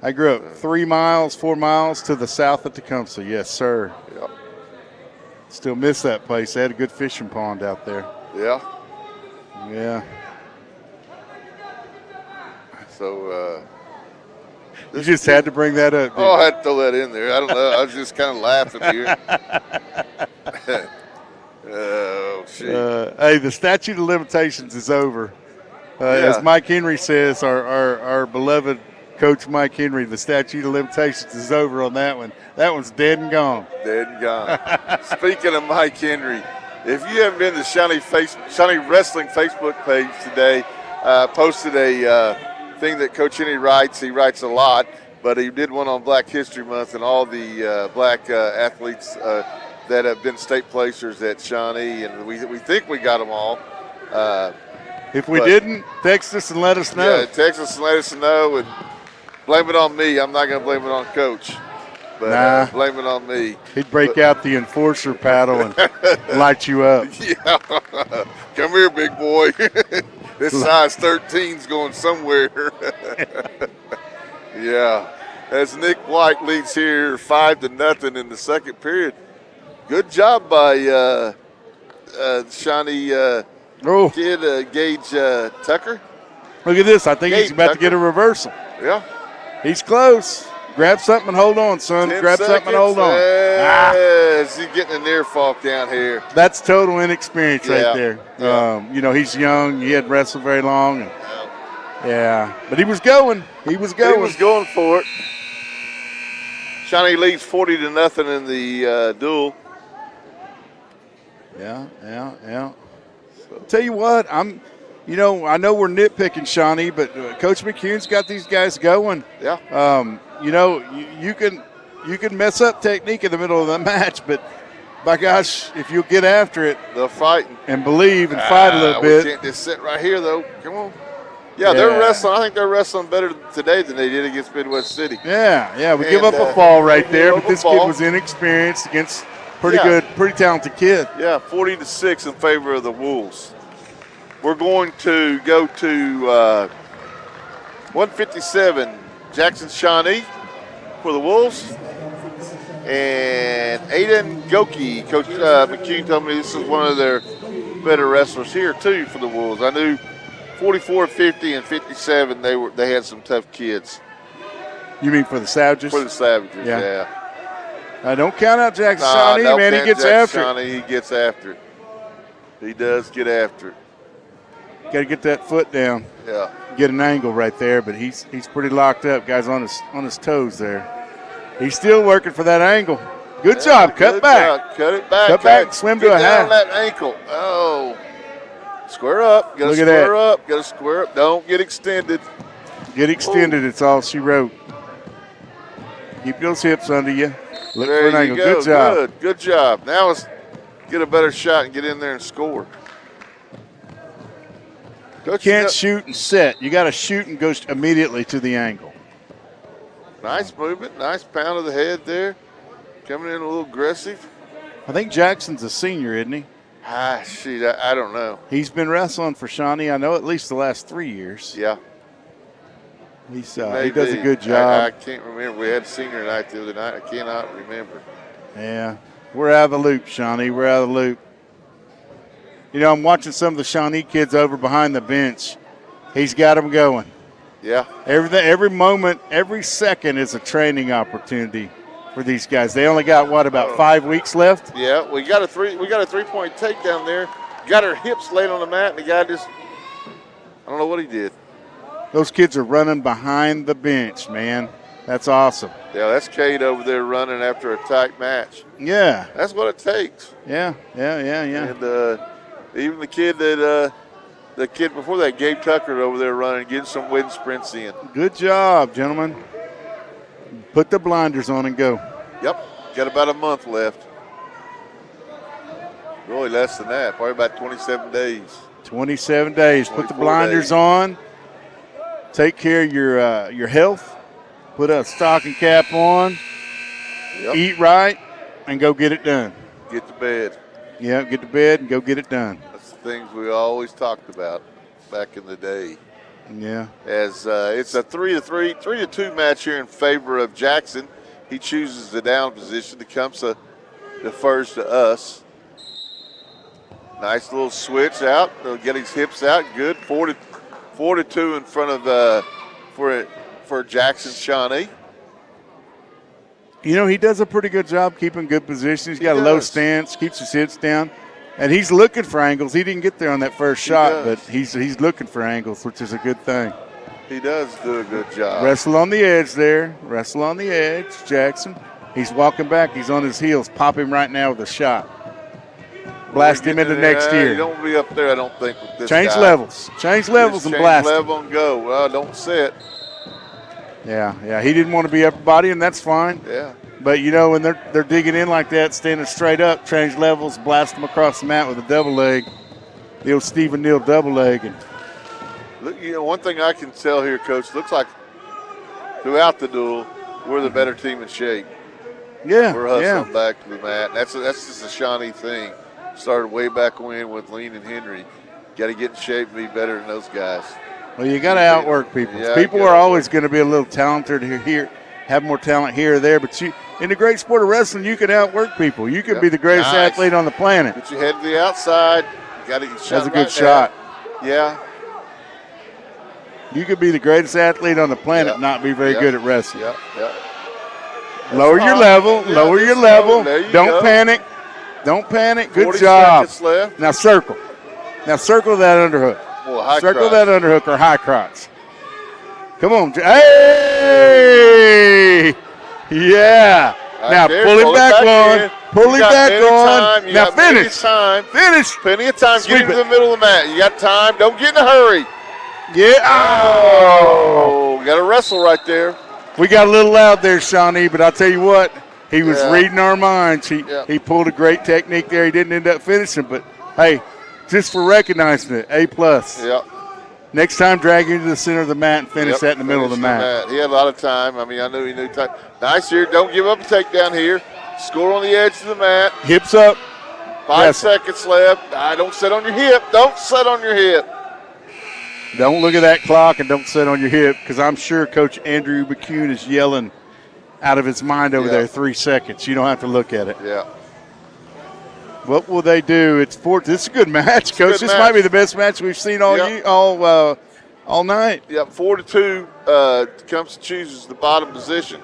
I grew up 4 miles to the south of Tecumseh. Yes, sir. Yep. Still miss that place. They had a good fishing pond out there. Yeah. Yeah. So, you just had to bring that up. I had to throw that in there. I don't know. I was just kind of laughing here. Oh, shit. Hey, the statute of limitations is over. As Mike Henry says, our beloved Coach Mike Henry, the statute of limitations is over on that one. That one's dead and gone. Dead and gone. Speaking of Mike Henry, if you haven't been to Shawnee Wrestling Facebook page today, posted a thing that Coach Henry writes. He writes a lot, but he did one on Black History Month and all the black athletes that have been state placers at Shawnee, and we think we got them all. If we didn't, text us and let us know. Yeah, text us and let us know, and blame it on me. I'm not going to blame it on Coach, but blame it on me. He'd break out the enforcer paddle and light you up. Yeah, come here, big boy. This size 13's going somewhere. Yeah. as Nick White leads here 5-0 in the second period. Good job by Shawnee kid, Gage Tucker. Look at this. I think he's Gage about Tucker. to get a reversal. Yeah. He's close. Grab something and hold on, son. 10 Grab something and hold on. Yes, he's getting a near fall down here. That's total inexperience Yeah. right there. Yeah. He's young. He hadn't wrestled very long. And, but he was going. He was going. He was going for it. Shawnee leads 40-0 in the duel. Yeah. So, tell you what, I know we're nitpicking Shawnee, but Coach McCune's got these guys going. Yeah. You can mess up technique in the middle of the match, but by gosh, if you'll get after it, they're fighting and believe and fight a little bit. We can't just sit right here though. Come on. Yeah, they're wrestling. I think they're wrestling better today than they did against Midwest City. Yeah. We give up a fall right there, but this kid was inexperienced against pretty talented kid. Yeah, 40-6 in favor of the Wolves. We're going to go to 157, Jackson Shawnee for the Wolves. And Aiden Goki, Coach McCune told me this is one of their better wrestlers here too for the Wolves. I knew 44, 50, and 57, they had some tough kids. You mean for the Savages? For the Savages, yeah. Don't count out Jackson Shawnee, man. He gets after it. He gets after it. He does get after it. Got to get that foot down. Yeah. Get an angle right there, but he's pretty locked up. Guy's on his toes there. He's still working for that angle. Good job. Cut back. Cut it back. Cut back. Swim to a half. Get down that ankle. Oh. Square up. Got to square up. Got to square up. Don't get extended. Get extended. It's all she wrote. Keep those hips under you. Look for an angle. Good job. Good job. Now let's get a better shot and get in there and score. You can't shoot and set. You got to shoot and go immediately to the angle. Nice movement. Nice pound of the head there. Coming in a little aggressive. I think Jackson's a senior, isn't he? Shoot, I don't know. He's been wrestling for Shawnee, I know, at least the last 3 years. Yeah. He does a good job. I can't remember. We had senior night the other night. I cannot remember. Yeah. We're out of the loop, Shawnee. We're out of the loop. I'm watching some of the Shawnee kids over behind the bench. He's got them going. Yeah. Every moment, every second is a training opportunity for these guys. They only got about 5 weeks left. Yeah, we got a 3-point takedown there. Got her hips laid on the mat, and the guy I don't know what he did. Those kids are running behind the bench, man. That's awesome. Yeah, that's Kade over there running after a tight match. Yeah. That's what it takes. Yeah. And even the kid before that, Gage Tucker over there running, getting some wind sprints in. Good job, gentlemen. Put the blinders on and go. Yep, got about a month left. Really less than that, probably about 27 days. 27 days. Put the blinders on. Take care of your health. Put a stocking cap on. Yep. Eat right, and go get it done. Get to bed. Yeah, get to bed and go get it done. That's the things we always talked about back in the day. Yeah. As it's a 3-2 match here in favor of Jackson. He chooses the down position. Tecumseh defers to us. Nice little switch out. He'll get his hips out. Good. 4-2 in front of for Jackson Shawnee. He does a pretty good job keeping good position. He's got a low stance, keeps his hips down, and he's looking for angles. He didn't get there on that first shot, but he's looking for angles, which is a good thing. He does do a good job. Wrestle on the edge there. Wrestle on the edge, Jackson. He's walking back. He's on his heels. Pop him right now with a shot. Blast him into next year. You don't be up there, I don't think, with this Change guy. levels. Change levels and blast him. Level and go. Well, don't sit. Yeah. He didn't want to be upper body, and that's fine. Yeah. But, when they're digging in like that, standing straight up, change levels, blast them across the mat with a double leg, the old Stephen Neal double leg. And look, one thing I can tell here, Coach, looks like throughout the duel, we're the better team in shape. Yeah, we're hustling back to the mat. And that's just a Shawnee thing. Started way back when with Lean and Henry. Got to get in shape and be better than those guys. Well, you got to outwork people. Yeah, people are always going to be a little talented here have more talent here or there, but in the great sport of wrestling, you can outwork people. You can be the greatest athlete on the planet. Get your head to the outside. You got to get shot. That's a good shot. Yeah. You could be the greatest athlete on the planet and not be very good at wrestling. Yeah. Lower your level. Lower your level. Don't panic. Don't panic. Good job. Left. Now circle. Now circle that underhook. Boy, circle that underhook or high crotch. Come on. Hey! Yeah. Now pull him back on. Pull him back on. Now finish. Finish. Plenty of time. Get into the middle of the mat. You got time. Don't get in a hurry. Yeah. Oh, got to wrestle right there. We got a little loud there, Shawnee, but I'll tell you what, he was reading our minds. He pulled a great technique there. He didn't end up finishing, but, hey, just for recognizing it, A+. Yeah. Next time, drag him to the center of the mat and finish that in the middle of the mat. He had a lot of time. I mean, I knew he knew time. Nice here. Don't give up a takedown here. Score on the edge of the mat. Hips up. 5 seconds left. Don't sit on your hip. Don't sit on your hip. Don't look at that clock and don't sit on your hip, because I'm sure Coach Andrew McCune is yelling out of his mind over there 3 seconds. You don't have to look at it. Yeah. What will they do? This is a good match, Coach. This might be the best match we've seen all night. Yep, 4-2. Tecumseh chooses the bottom position.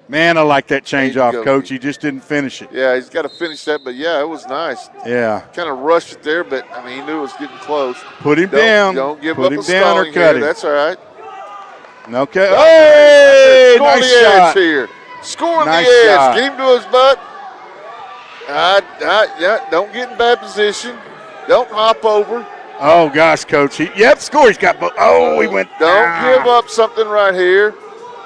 Man, I like that change off, Coach. He just didn't finish it. Yeah, he's got to finish that, but it was nice. Yeah. Kind of rushed it there, but I mean, he knew it was getting close. Put him down. Don't give Put up him a down or stalling cut here. him. That's all right. Okay. Hey, Score nice the shot. edge here. Score on Nice the edge. shot. Get him to his butt. Don't get in bad position. Don't hop over. Oh, gosh, Coach. Score. He's got both. Oh, he went. Don't give up something right here.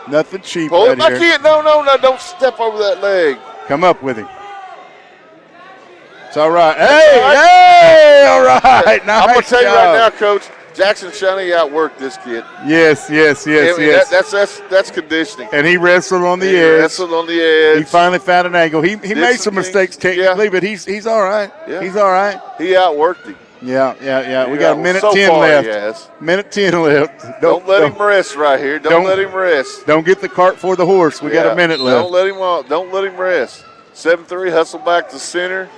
Nothing cheap Pull right it back here. in. No. Don't step over that leg. Come up with him. It's all right. Hey, all right. Nice I'm going to tell you right now, job. Coach, Jackson Shawnee outworked this kid. Yes. That's conditioning. And he wrestled on the He edge. wrestled on the edge. He finally found an angle. He made some mistakes technically, but he's all right. Yeah. He's all right. He outworked him. Yeah. We got a minute 10 far left. he has. Minute 10 left. Don't let him rest right here. Don't let him rest. Don't get the cart for the horse. We got a minute left. Don't let him rest. 7-3, hustle back to center.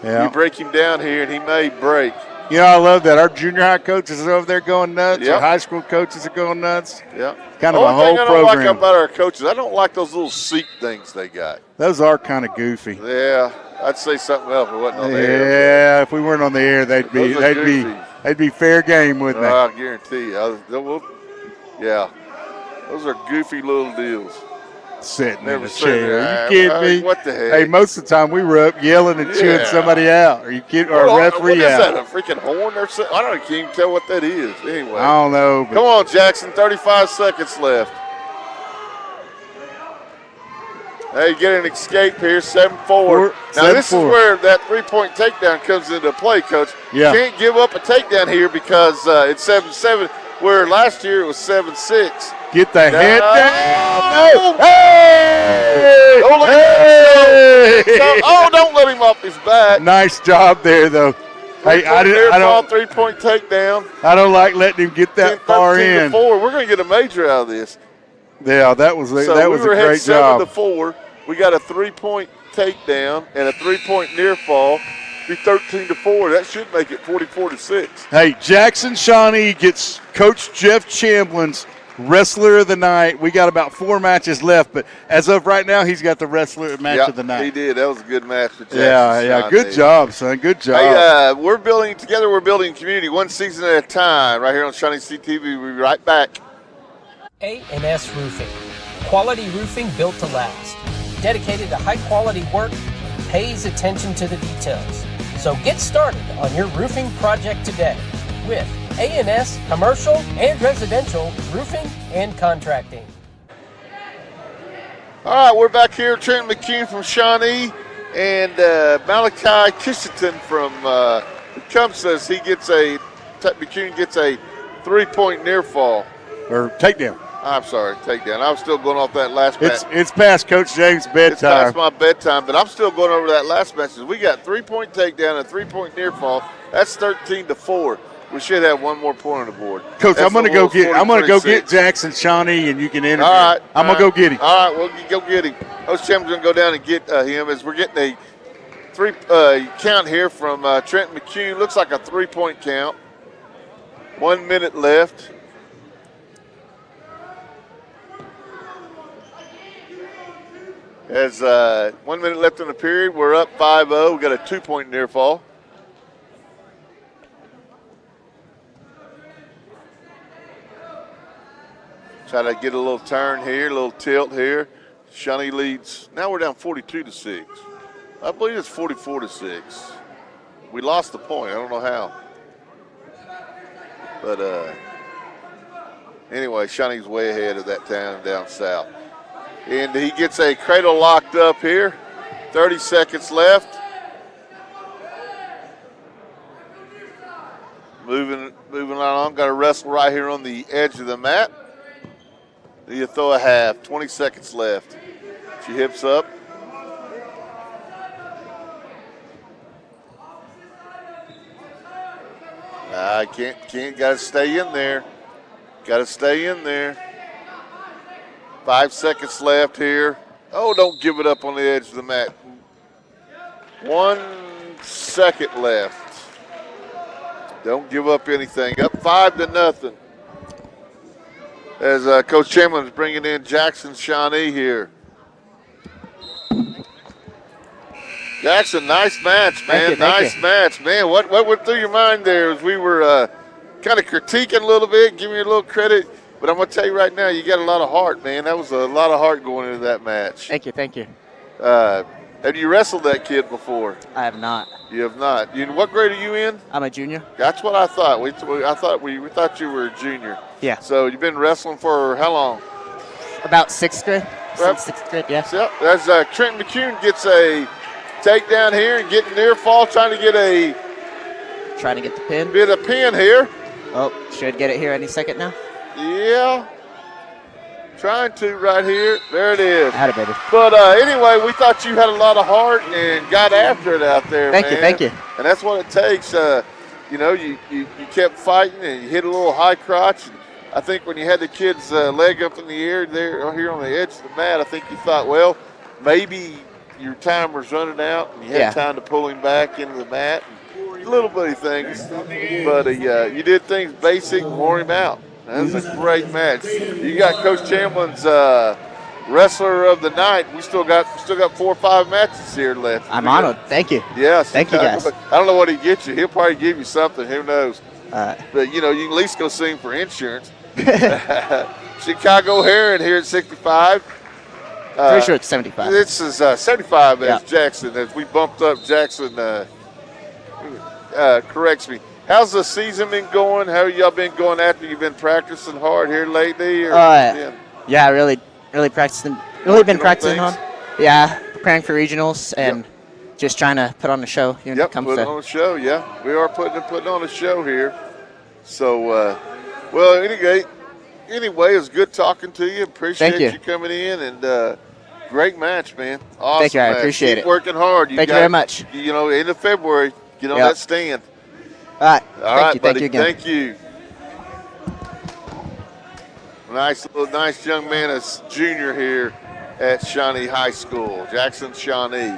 Yeah. You break him down here, and he may break. You know, I love that. Our junior high coaches are over there going nuts. Yep. Our high school coaches are going nuts. Yeah. Kind of a whole Only thing I don't program. like about our coaches, I don't like those little seat things they got. Those are kind of goofy. Yeah. I'd say something else if it wasn't on the air. Yeah, if we weren't on the air, they'd be fair game, wouldn't they? I guarantee you. Yeah. Those are goofy little deals. Sitting Never in a seen chair. that. Are you kidding me? What the heck? Hey, most of the time we were up yelling and chewing somebody out. Are you kidding? Or a referee What is out. that, a freaking horn or something? I can't even tell what that is. Anyway. I don't know. Come on, Jackson. 35 seconds left. Hey, get an escape here, 7-4. Now, this is where that three-point takedown comes into play, Coach. Yeah. You can't give up a takedown here because it's 7-7, where last year it was 7-6. Get the head down. No. Hey! Don't let him off his back. Nice job there, though. Hey, I don't 3-point takedown. I don't like letting him get that far in. 4. We're going to get a major out of this. Yeah, that was a great job. 7-4. We got a 3-point takedown and a 3-point near fall. Be 13-4. That should make it 44-6. Hey, Jackson Shawnee gets Coach Jeff Chamblin's Wrestler of the Night. We got about 4 matches left, but as of right now, he's got the Wrestler match of the Night. He did. That was a good match for Jackson Yeah. Good job, son. Good job. Hey, we're building together. We're building community one season at a time. Right here on ShawneeCTV. We'll be right back. A&S Roofing. Quality roofing built to last. Dedicated to high-quality work, pays attention to the details. So get started on your roofing project today with A&S Commercial and Residential Roofing and Contracting. All right, we're back here. Trent McCune from Shawnee and Malachi Kishington from Tecumseh. McCune gets a 3-point near fall. Or takedown. I'm sorry, takedown. I was still going off that last match. It's past Coach James' bedtime. It's past my bedtime, but I'm still going over that last match. We got 3-point takedown and a 3-point near fall. That's 13-4. We should have one more point on the board. Coach, That's I'm gonna the go Wolves get. I'm gonna go 43-6. get Jackson Shawnee, and you can interview. All right. I'm gonna go get him. All right, well, you go get him. Coach Chamberlain's going to go down and get him as we're getting a 3 count here from Trent McCune. Looks like a 3-point count. 1 minute left. As 1 minute left in the period, we're up 5-0. We got a 2-point near fall. Try to get a little turn here, a little tilt here. Shawnee leads. Now we're down 42-6. I believe it's 44-6. We lost the point. I don't know how. But anyway, Shawnee's way ahead of that town down south. And he gets a cradle locked up here. 30 seconds left. Moving on. Got to wrestle right here on the edge of the mat. You throw a half. 20 seconds left. She hips up. I can't. Got to stay in there. Got to stay in there. 5 seconds left here. Oh, don't give it up on the edge of the mat. 1 second left. Don't give up anything. Up 5-0. As Coach Chamberlain is bringing in Jackson Shawnee here. Jackson, nice match, man. Nice match, man. What went through your mind there as we were kind of critiquing a little bit, giving you a little credit. But I'm going to tell you right now, you got a lot of heart, man. That was a lot of heart going into that match. Thank you. Have you wrestled that kid before? I have not. You have not. What grade are you in? I'm a junior. That's what I thought. We thought you were a junior. Yeah. So you've been wrestling for how long? About 6th grade. Yep. Since 6th grade, yeah. Yep. That's Trent McCune gets a takedown here and getting near fall, trying to get the pin. Bit of pin here. Oh, should get it here any second now. Yeah. Trying to right here. There it is. Had it, baby. But anyway, we thought you had a lot of heart and got after it out there, Thank you. And that's what it takes. You kept fighting and you hit a little high crotch. And I think when you had the kid's leg up in the air there here on the edge of the mat, I think you thought, well, maybe your time was running out and you had time to pull him back into the mat. And little bitty things. But you did things basic, wore him out. That was a great match. You got Coach Chamberlain's wrestler of the night. We still got 4 or 5 matches here left. I'm honored. Thank you. Yes. Thank you, guys. I don't know what he gets you. He'll probably give you something. Who knows? But you can at least go see him for insurance. Chicago Heron here at 65. Pretty sure it's 75. This is 75 as Jackson. As we bumped up, Jackson corrects me. How's the season been going? How have y'all been going after you've been practicing hard here lately? Yeah, really practicing. Really been practicing hard. Yeah, preparing for regionals and just trying to put on a show here in Tecumseh. Putting on a show, yeah. We are putting on a show here. So, well, anyway, it was good talking to you. Appreciate you coming in, and great match, man. Awesome. Thank you, I match. appreciate Keep it. working hard. Thank you very much. End of February, get on that stand. All right. All right, buddy. Thank you again. Thank you. Nice young man, as junior here at Shawnee High School, Jackson Shawnee.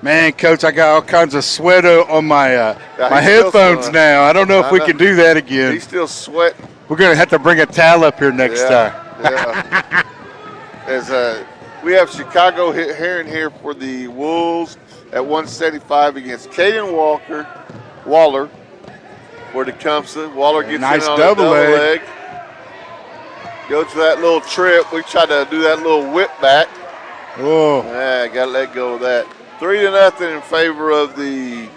Man, Coach, I got all kinds of sweat on my my headphones now. I don't know if we can do that again. He's still sweating. We're going to have to bring a towel up here next time. Yeah. As we have Chicago Heron here for the Wolves at 175 against Kaden Waller for Tecumseh. Waller gets nice in on double a double leg. Goes to that little trip. We tried to do that little whip back. Oh. Yeah, got to let go of that. 3-0 in favor of the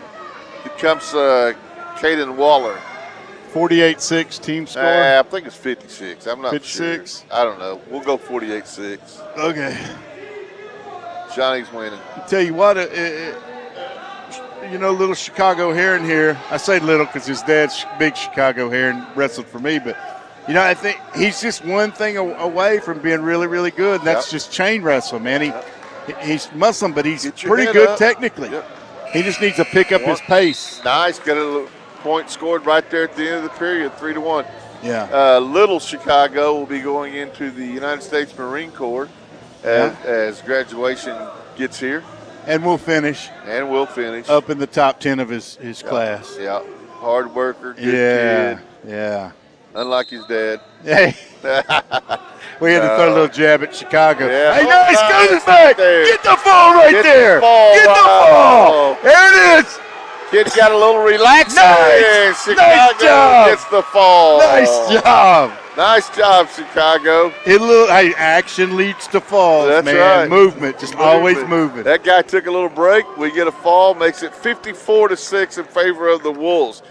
Tecumseh Kaden Waller. 48-6 team score. I think it's 56. I'm not 56? sure. I don't know. We'll go 48-6. Okay. Shawnee's winning. Tell you what, little Chicago Heron here. I say little because his dad's big Chicago Heron wrestled for me, but I think he's just one thing away from being really, really good. And that's just chain wrestling, man. He's Muslim, but he's pretty good technically. He just needs to pick up his pace. Nice, got a little point scored right there at the end of the period, 3-1. Yeah. Little Chicago will be going into the United States Marine Corps as graduation gets here. And we'll finish. Up in the top 10 of his class. Yeah. Hard worker, good Yeah. kid. Yeah. Unlike his dad. Hey. We had to throw a little jab at Chicago. Yeah. Hey, Oh, nice, nice goes back. there. Get the fall right Get the there. fall. Get the Wow. fall. There it is. Kid got a little relaxed. Nice. Chicago Nice job. gets the fall. Nice job. Nice job, Chicago. Hey, action leads to falls, That's man. right. Movement, just always moving. That guy took a little break. We get a fall, makes it 54-6 in favor of the Wolves.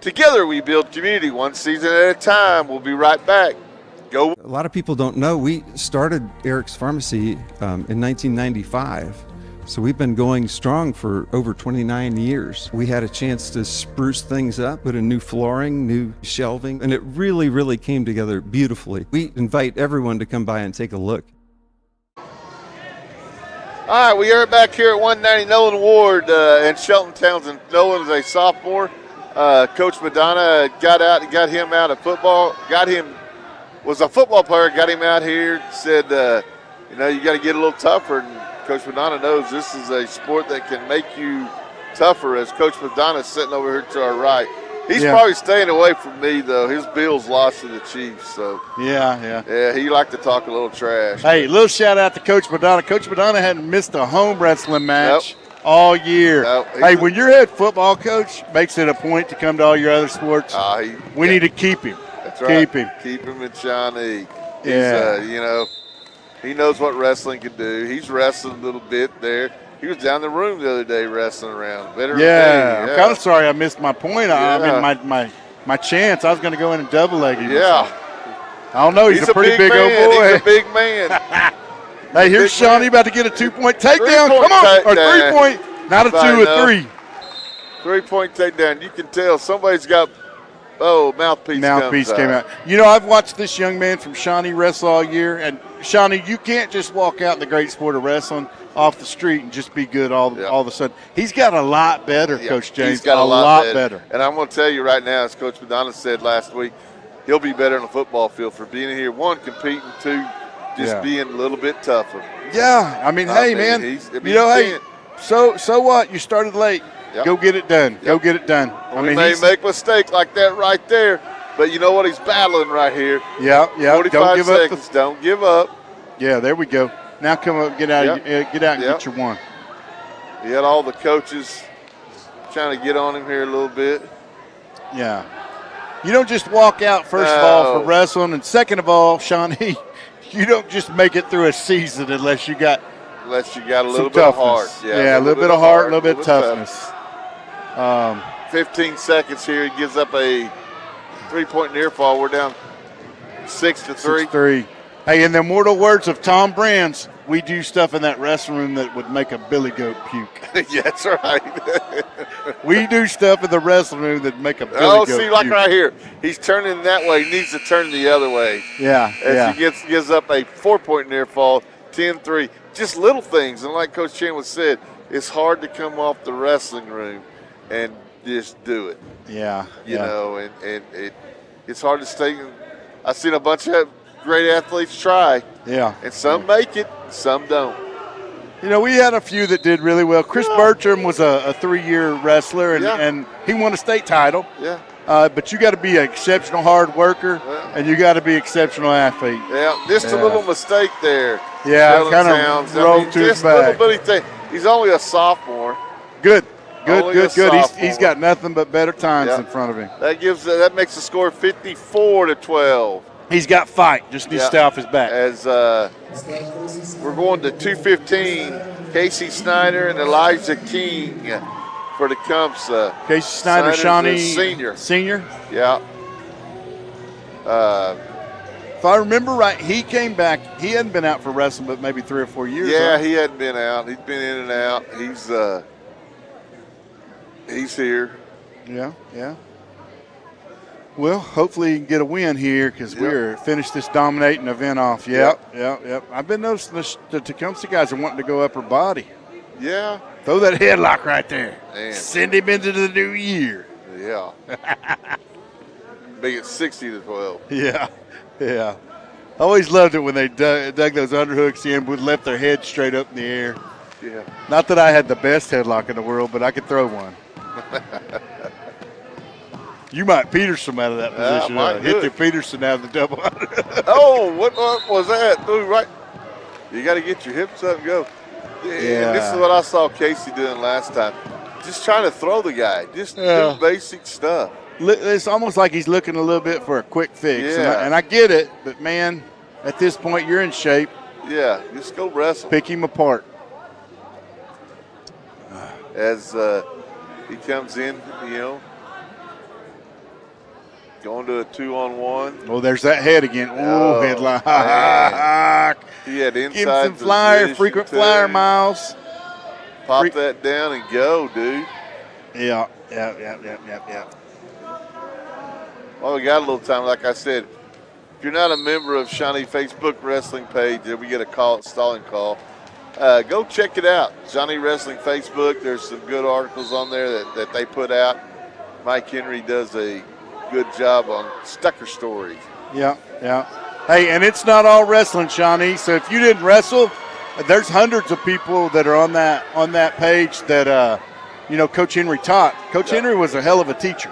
Together we build community, one season at a time. We'll be right back. Go. A lot of people don't know we started Eric's Pharmacy in 1995. So we've been going strong for over 29 years. We had a chance to spruce things up, put in new flooring, new shelving, and it really, really came together beautifully. We invite everyone to come by and take a look. All right, we are back here at 190 Nolan Ward and Shelton Townsend. Nolan is a sophomore. Coach Madonna got him out of football, was a football player, got him out here, said, you got to get a little tougher. And Coach Madonna knows this is a sport that can make you tougher, as Coach Madonna is sitting over here to our right. He's probably staying away from me, though. His Bills lost to the Chiefs, so. Yeah, he liked to talk a little trash. Hey, little shout out to Coach Madonna. Coach Madonna hadn't missed a home wrestling match all year. Hey, when your head football coach makes it a point to come to all your other sports, we need to keep him. That's right. Keep him. Keep him in Shawnee. Yeah. He knows what wrestling can do. He's wrestling a little bit there. He was down the room the other day wrestling around. Better than me. I'm kind of sorry I missed my point. I mean, my chance. I was going to go in and double leg him. Yeah. I don't know. He's a pretty big old boy. He's a big man. Hey, here's Shawnee about to get a 2-point takedown. Come on. Or 3-point. Not a 2, a 3. 3-point takedown. You can tell somebody's got mouthpiece came out. I've watched this young man from Shawnee wrestle all year, and Shawnee, you can't just walk out in the great sport of wrestling off the street and just be good all of a sudden. He's got a lot better, Coach James. He's got a lot better. And I'm going to tell you right now, as Coach Madonna said last week, he'll be better on the football field for being here. 1, competing. 2, just being a little bit tougher. Yeah, I mean, man, so what? You started late. Yep. Go get it done. Go get it done. He may make a mistake like that right there, but you know what? He's battling right here. Yeah. 45 don't give seconds. Don't give up. Yeah, there we go. Now come up, get out, and get your one. He had all the coaches trying to get on him here a little bit. Yeah. You don't just walk out, first of all, for wrestling, and second of all, Shawnee, you don't just make it through a season unless you got a little bit of heart. Yeah, a little bit of heart, a little bit of toughness. 15 seconds here. He gives up a 3-point near fall. We're down 6-3. 6-3. Hey, in the immortal words of Tom Brands, we do stuff in that wrestling room that would make a billy goat puke. Yeah, that's right. We do stuff in the wrestling room that make a billy goat puke. See, like right here, he's turning that way. He needs to turn the other way. Yeah, As he gives up a 4-point near fall, 10-3. Just little things. And like Coach Chan said, it's hard to come off the wrestling room and just do it. Yeah. And it's hard to stay. I've seen a bunch of great athletes try. Yeah. And some make it, some don't. We had a few that did really well. Chris Bertram was a 3-year wrestler, and he won a state title. Yeah. But you got to be an exceptional hard worker, and you got to be an exceptional athlete. Yeah, just a little mistake there. Yeah, kind of rolled to his back. Little bitty thing. He's only a sophomore. Good. Good. He's got nothing but better times in front of him. That makes the score 54-12. He's got fight. Just needs to stay off his back. As we're going to 2:15, Casey Snyder and Elijah King for Tecumseh. Casey Snyder, Shawnee senior. Yeah. If I remember right, he came back. He hadn't been out for wrestling but maybe 3 or 4 years. Yeah, he hadn't been out. He's been in and out. He's here. Yeah. Well, hopefully he can get a win here because we're finished this dominating event off. Yep. I've been noticing the Tecumseh guys are wanting to go upper body. Yeah. Throw that headlock right there. Man. Send him into the new year. Yeah. Make it 60-12. Yeah, yeah. I always loved it when they dug those underhooks in, would left their head straight up in the air. Yeah. Not that I had the best headlock in the world, but I could throw one. You might Peterson out of that position. Hit the Peterson out of the double under. Oh, what was that? Dude, right. You got to get your hips up and go. Yeah. This is what I saw Casey doing last time. Just trying to throw the guy. Just do basic stuff. It's almost like he's looking a little bit for a quick fix. Yeah. And I get it, but, man, at this point, you're in shape. Yeah, just go wrestle. Pick him apart. As he comes in, going to a 2-on-1. Oh, there's that head again. Oh, headlock. He had inside Give him some flyer, frequent flyer miles. Pop that down and go, dude. Yeah. Well, we got a little time. Like I said, if you're not a member of Shawnee Facebook wrestling page, we get a stalling call. Go check it out. Shawnee Wrestling Facebook. There's some good articles on there that they put out. Mike Henry does a good job on Stucker stories. Yeah. Hey, and it's not all wrestling, Shawnee. So if you didn't wrestle, there's hundreds of people that are on that page that Coach Henry taught. Coach Henry was a hell of a teacher.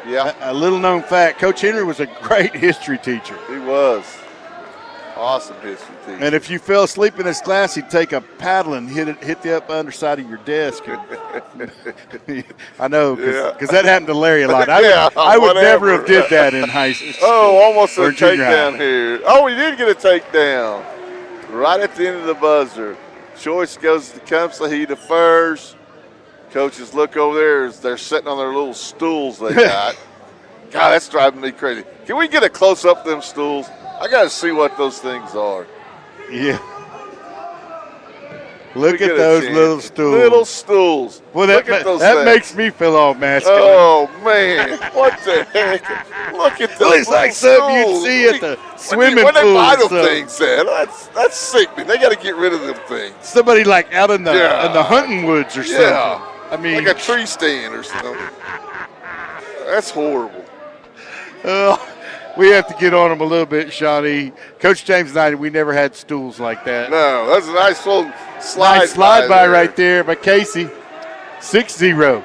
Yeah. A little known fact, Coach Henry was a great history teacher. He was. Awesome history teacher. And if you fell asleep in his class, he'd take a paddle and hit the up underside of your desk. I know, because that happened to Larry a lot. I would never have did that in high school. Oh, almost a takedown here. Oh, he did get a takedown. Right at the end of the buzzer. Choice goes to Tecumseh. He defers. Coaches look over there as they're sitting on their little stools they got. God, that's driving me crazy. Can we get a close-up of them stools? I got to see what those things are. Yeah. Look at those little stools. Little stools. Well, that makes me feel all masculine. Oh, man. What the heck? Look at those It's like something you'd see at the swimming pool. When they buy them things, that's sickening. They got to get rid of them things. Somebody like out in the hunting woods or something. Yeah. I mean, like a tree stand or something. That's horrible. We have to get on them a little bit, Shawnee. Coach James and I, we never had stools like that. No, that's a nice little slide by right there by Casey. 6-0.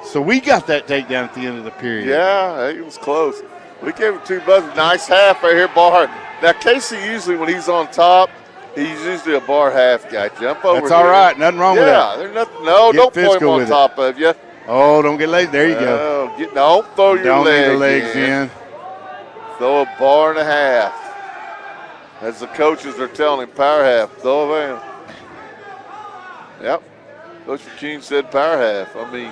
So we got that takedown at the end of the period. Yeah, it was close. We gave him 2 buzzers. Nice half right here, bar half. Now, Casey usually, when he's on top, he's usually a bar half guy. Jump over That's all right. Nothing wrong with that. Yeah, there's nothing. No, don't put him on top of you. Oh, don't get lazy. There you go. Don't throw your legs in. Throw a bar and a half. As the coaches are telling him, power half. Throw it in. Yep. Coach McKean said power half. I mean,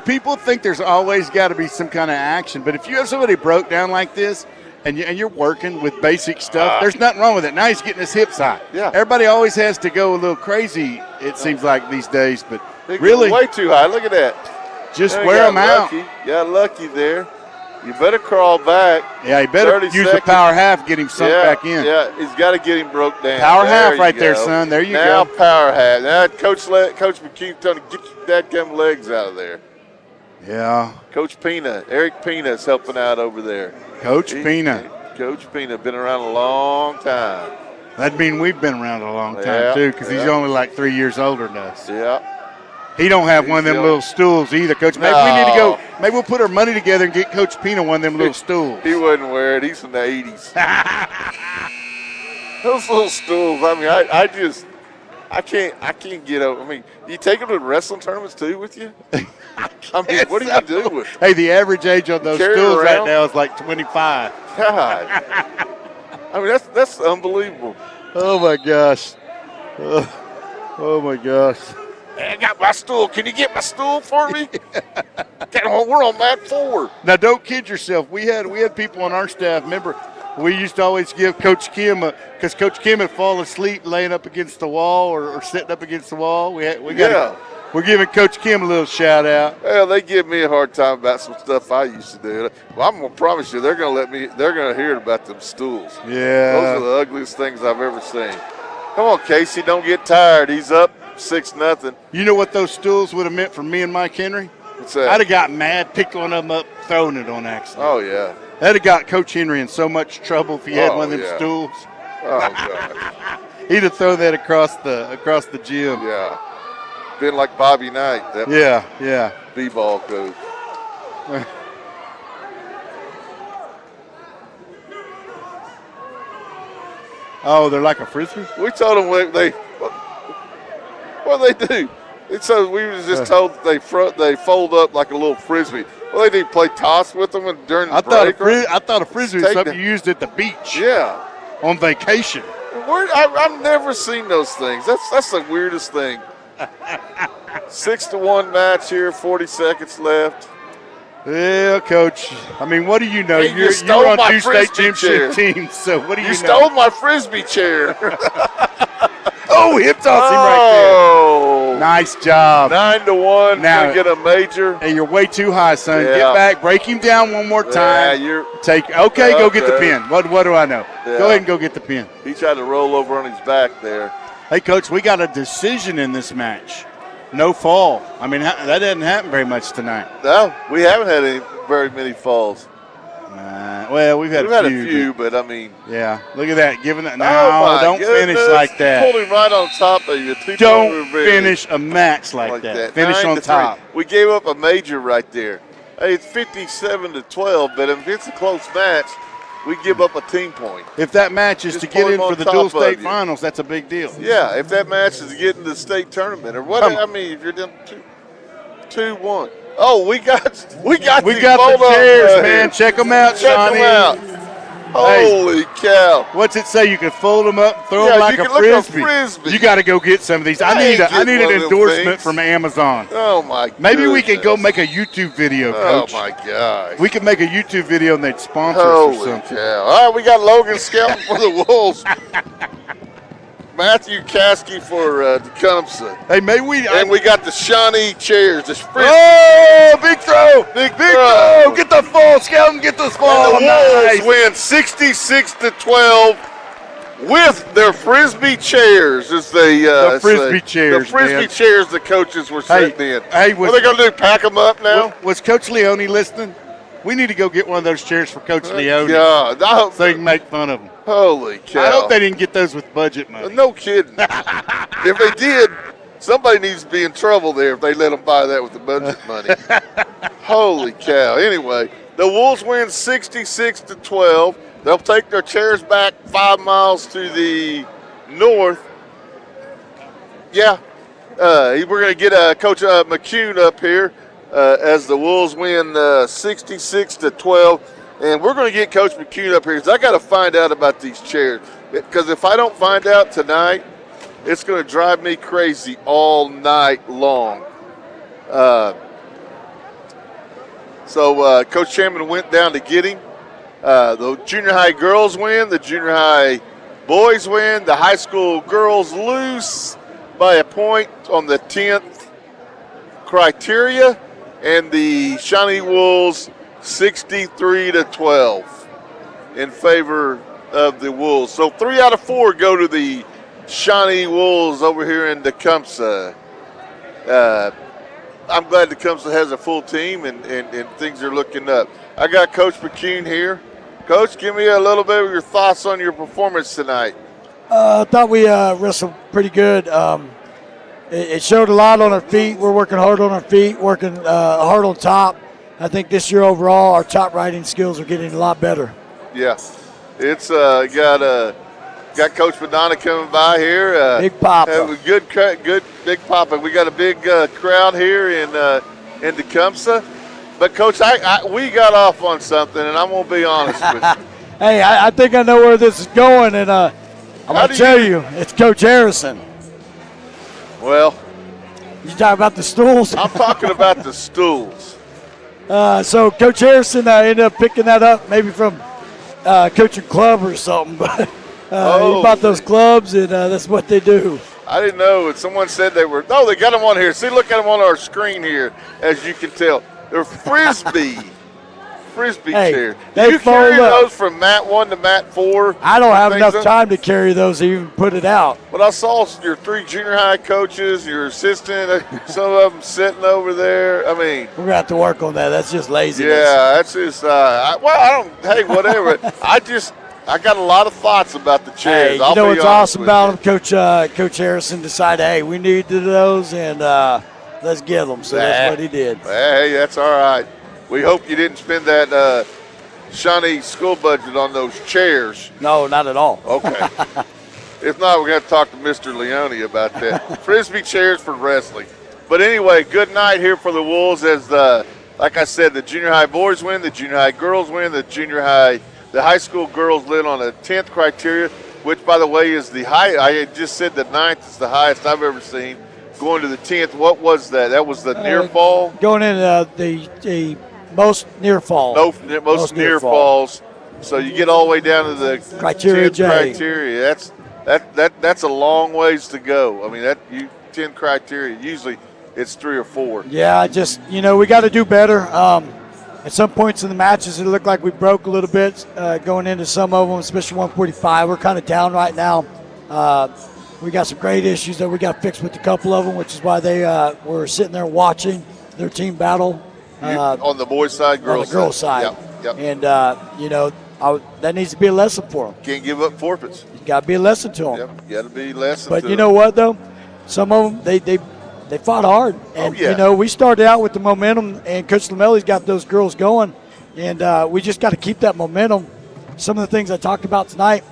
people think there's always got to be some kind of action, but if you have somebody broke down like this and you're working with basic stuff, there's nothing wrong with it. Now he's getting his hips high. Yeah. Everybody always has to go a little crazy, it seems like these days, but they really. Way too high. Look at that. Just wear them out. Got lucky there. You better crawl back. Yeah, you better use the power half, get him sunk back in. Yeah, he's got to get him broke down. Power half right there, son. There you go. Now power half. Now Coach McKean's telling you, get your dadgum legs out of there. Yeah. Coach Pina, Eric Pina's helping out over there. Coach Pina, been around a long time. That'd mean we've been around a long time, too, because he's only like 3 years older than us. Yeah. He don't have one of them little stools either, Coach. Maybe we need to go. Maybe we'll put our money together and get Coach Pina one of them little stools. He wouldn't wear it. He's from the 80s. Those little stools. I mean, I can't get over. I mean, you take them to wrestling tournaments too with you? I mean, what do you do with them? Hey, the average age on those stools right now is like 25. God. I mean, that's unbelievable. Oh my gosh. Oh my gosh. I got my stool. Can you get my stool for me? We're on mat 4. Now, don't kid yourself. We had people on our staff. Remember, we used to always give Coach Kim because Coach Kim would fall asleep laying up against the wall or sitting up against the wall. We're giving Coach Kim a little shout out. Well, they give me a hard time about some stuff I used to do. Well, I'm gonna promise you, they're gonna hear about them stools. Yeah, those are the ugliest things I've ever seen. Come on, Casey, don't get tired. He's up 6-0. You know what those stools would have meant for me and Mike Henry? What's that? I'd have got mad, picked one of them up, thrown it on accident. Oh, yeah. That'd have got Coach Henry in so much trouble if he had one of them yeah. stools. Oh, God. He'd have thrown that across the gym. Yeah. Been like Bobby Knight. That Yeah. B-ball coach. Oh, they're like a frisbee? We told them what they do. So we was just told that they fold up like a little frisbee. Well, they didn't play toss with them during the break. I thought a frisbee was something you used at the beach. Yeah. On vacation. I've never seen those things. That's the weirdest thing. 6-1 match here, 40 seconds left. Yeah, Coach. I mean, what do you know? Hey, You're on two state championship teams, so what do you know? You stole my frisbee chair. Oh, hip toss him right there. Nice job. 9-1. Now Gonna get a major. Hey, you're way too high, son. Yeah. Get back, break him down one more time. Yeah, go get the pin. What do I know? Yeah. Go ahead and go get the pin. He tried to roll over on his back there. Hey, Coach, we got a decision in this match. No fall. I mean, that doesn't happen very much tonight. No, we haven't had very many falls. Well, we've had a few, but I mean. Yeah, look at that. Giving that. No, Oh don't finish like that. Pulled him right on top of you. Don't finish a match like that. Finish on top. We gave up a major right there. Hey, it's 57-12, but if it's a close match, we give up a team point. If that match is Just to get pull in him for on the top dual of state you. finals, that's a big deal. Yeah, if that match is getting to the state tournament or what. I mean, if you're down 2-1. Oh, we got the chairs, man. Check them out, Shawnee. Check them out. Holy cow! What's it say? You can fold them up, and throw them like a frisbee. You got to go get some of these. I need an endorsement from Amazon. Oh my! Maybe we can go make a YouTube video, Coach. Oh my gosh! We could make a YouTube video and they'd sponsor us or something. Cow. All right, we got Logan scouting for the Wolves. Matthew Caskey for Tecumseh. Hey, maybe we got the Shawnee chairs. Big throw! Big throw! Get the fall, scout and get the fall. And the Wolves win 66-12 with their frisbee chairs. As they the frisbee chairs. The frisbee chairs the coaches were sitting in. Hey, what are they going to do? Pack them up now? Was Coach Leone listening? We need to go get one of those chairs for Coach Leone. Yeah, so he can make fun of them. Holy cow! I hope they didn't get those with budget money. No kidding. If they did, somebody needs to be in trouble there if they let them buy that with the budget money. Holy cow! Anyway, the Wolves win 66-12. They'll take their chairs back 5 miles to the north. Yeah, we're going to get Coach McCune up here as the Wolves win 66-12. And we're going to get Coach McCune up here because I got to find out about these chairs. Because if I don't find out tonight, it's going to drive me crazy all night long. So Coach Chairman went down to get him. The junior high girls win. The junior high boys win. The high school girls lose by a point on the 10th criteria. And the Shawnee Wolves 63-12 in favor of the Wolves. So 3 out of 4 go to the Shawnee Wolves over here in Tecumseh. I'm glad Tecumseh has a full team and things are looking up. I got Coach McCune here. Coach, give me a little bit of your thoughts on your performance tonight. I thought we wrestled pretty good. It showed a lot on our feet. We're working hard on our feet, working hard on top. I think this year overall, our top riding skills are getting a lot better. Yeah, it's got Coach Madonna coming by here. Big Papa. Good Big Papa. We got a big crowd here in Tecumseh. But Coach, we got off on something, and I'm gonna be honest with you. Hey, I think I know where this is going, and I'm gonna tell you, it's Coach Harrison. Well, you talking about the stools? I'm talking about the stools. So Coach Harrison ended up picking that up maybe from coaching club or something, but he bought those clubs, and that's what they do. I didn't know. Someone said they were. No, they got them on here. See, look at them on our screen here, as you can tell. They're frisbee Frisbee Hey, chairs. they Do you carry fold up. those from mat 1 to mat 4? I don't have enough Things time to carry those to even put it out. But I saw your 3 junior high coaches, your assistant, some of them sitting over there. I mean, We're going to have to work on that. That's just laziness. yeah, that's just, hey, whatever. I got a lot of thoughts about the chairs. Hey, you I'll know be what's honest awesome with about you. them? Coach Harrison decided, hey, we need those, and let's get them. So that's what he did. Hey, that's all right. We hope you didn't spend that Shawnee school budget on those chairs. No, not at all. Okay. If not, we're going to talk to Mr. Leone about that. Frisbee chairs for wrestling. But anyway, good night here for the Wolves as like I said, the junior high boys win, the junior high girls win, the high school girls lit on a 10th criteria, which, by the way, is the high. I just said the 9th is the highest I've ever seen. Going to the 10th, what was that? That was the near fall? Going into the most near fall. Most near falls. So you get all the way down to the Criteria 10th J. criteria. That's a long ways to go. I mean, 10 criteria, usually it's 3 or 4. Yeah, we got to do better. At some points in the matches, it looked like we broke a little bit going into some of them, especially 145. We're kind of down right now. We got some great issues that we got fixed with a couple of them, which is why they were sitting there watching their team battle. On the boys' side, girls' on the girls' side. Yep. And, that needs to be a lesson for them. Can't give up forfeits. It's got to be a lesson to them. Yep, got to be a lesson But to you them. know what, though? Some of them, they fought hard. And, we started out with the momentum, and Coach Lamelli's got those girls going. And we just got to keep that momentum. Some of the things I talked about tonight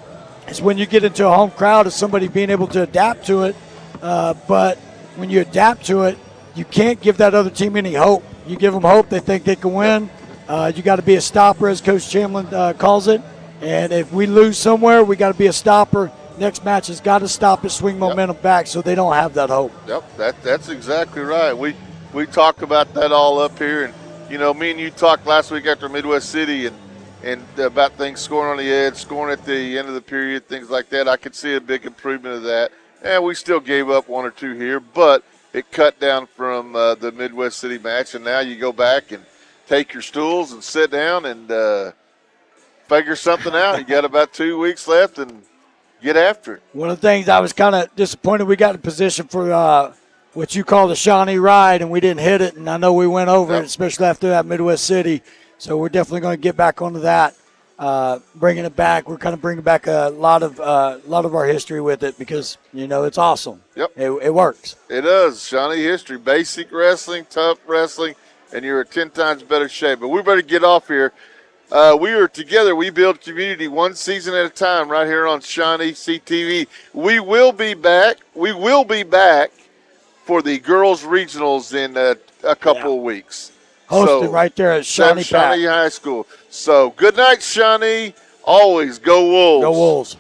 is when you get into a home crowd, is somebody being able to adapt to it. But when you adapt to it, you can't give that other team any hope. You give them hope, they think they can win. You got to be a stopper, as Coach Chamlin calls it. And if we lose somewhere, we got to be a stopper. Next match has got to stop and swing momentum back so they don't have that hope. Yep, that's exactly right. We talk about that all up here. And, me and you talked last week after Midwest City and about things scoring on the edge, scoring at the end of the period, things like that. I could see a big improvement of that. And we still gave up 1 or 2 here, but it cut down from the Midwest City match. And now you go back and take your stools and sit down and figure something out. You got about 2 weeks left and get after it. One of the things I was kind of disappointed, we got in position for what you call the Shawnee ride, and we didn't hit it. And I know we went over it, especially after that Midwest City. So we're definitely going to get back onto that, bringing it back. We're kind of bringing back a lot of our history with it because it's awesome. Yep, it works. It does. Shawnee history, basic wrestling, tough wrestling, and you're in 10 times better shape. But we better get off here. We are together. We build community one season at a time right here on ShawneeCTV. We will be back. For the girls regionals in a couple of weeks. Hosted right there at Shawnee High School. So good night, Shawnee. Always go Wolves. Go Wolves.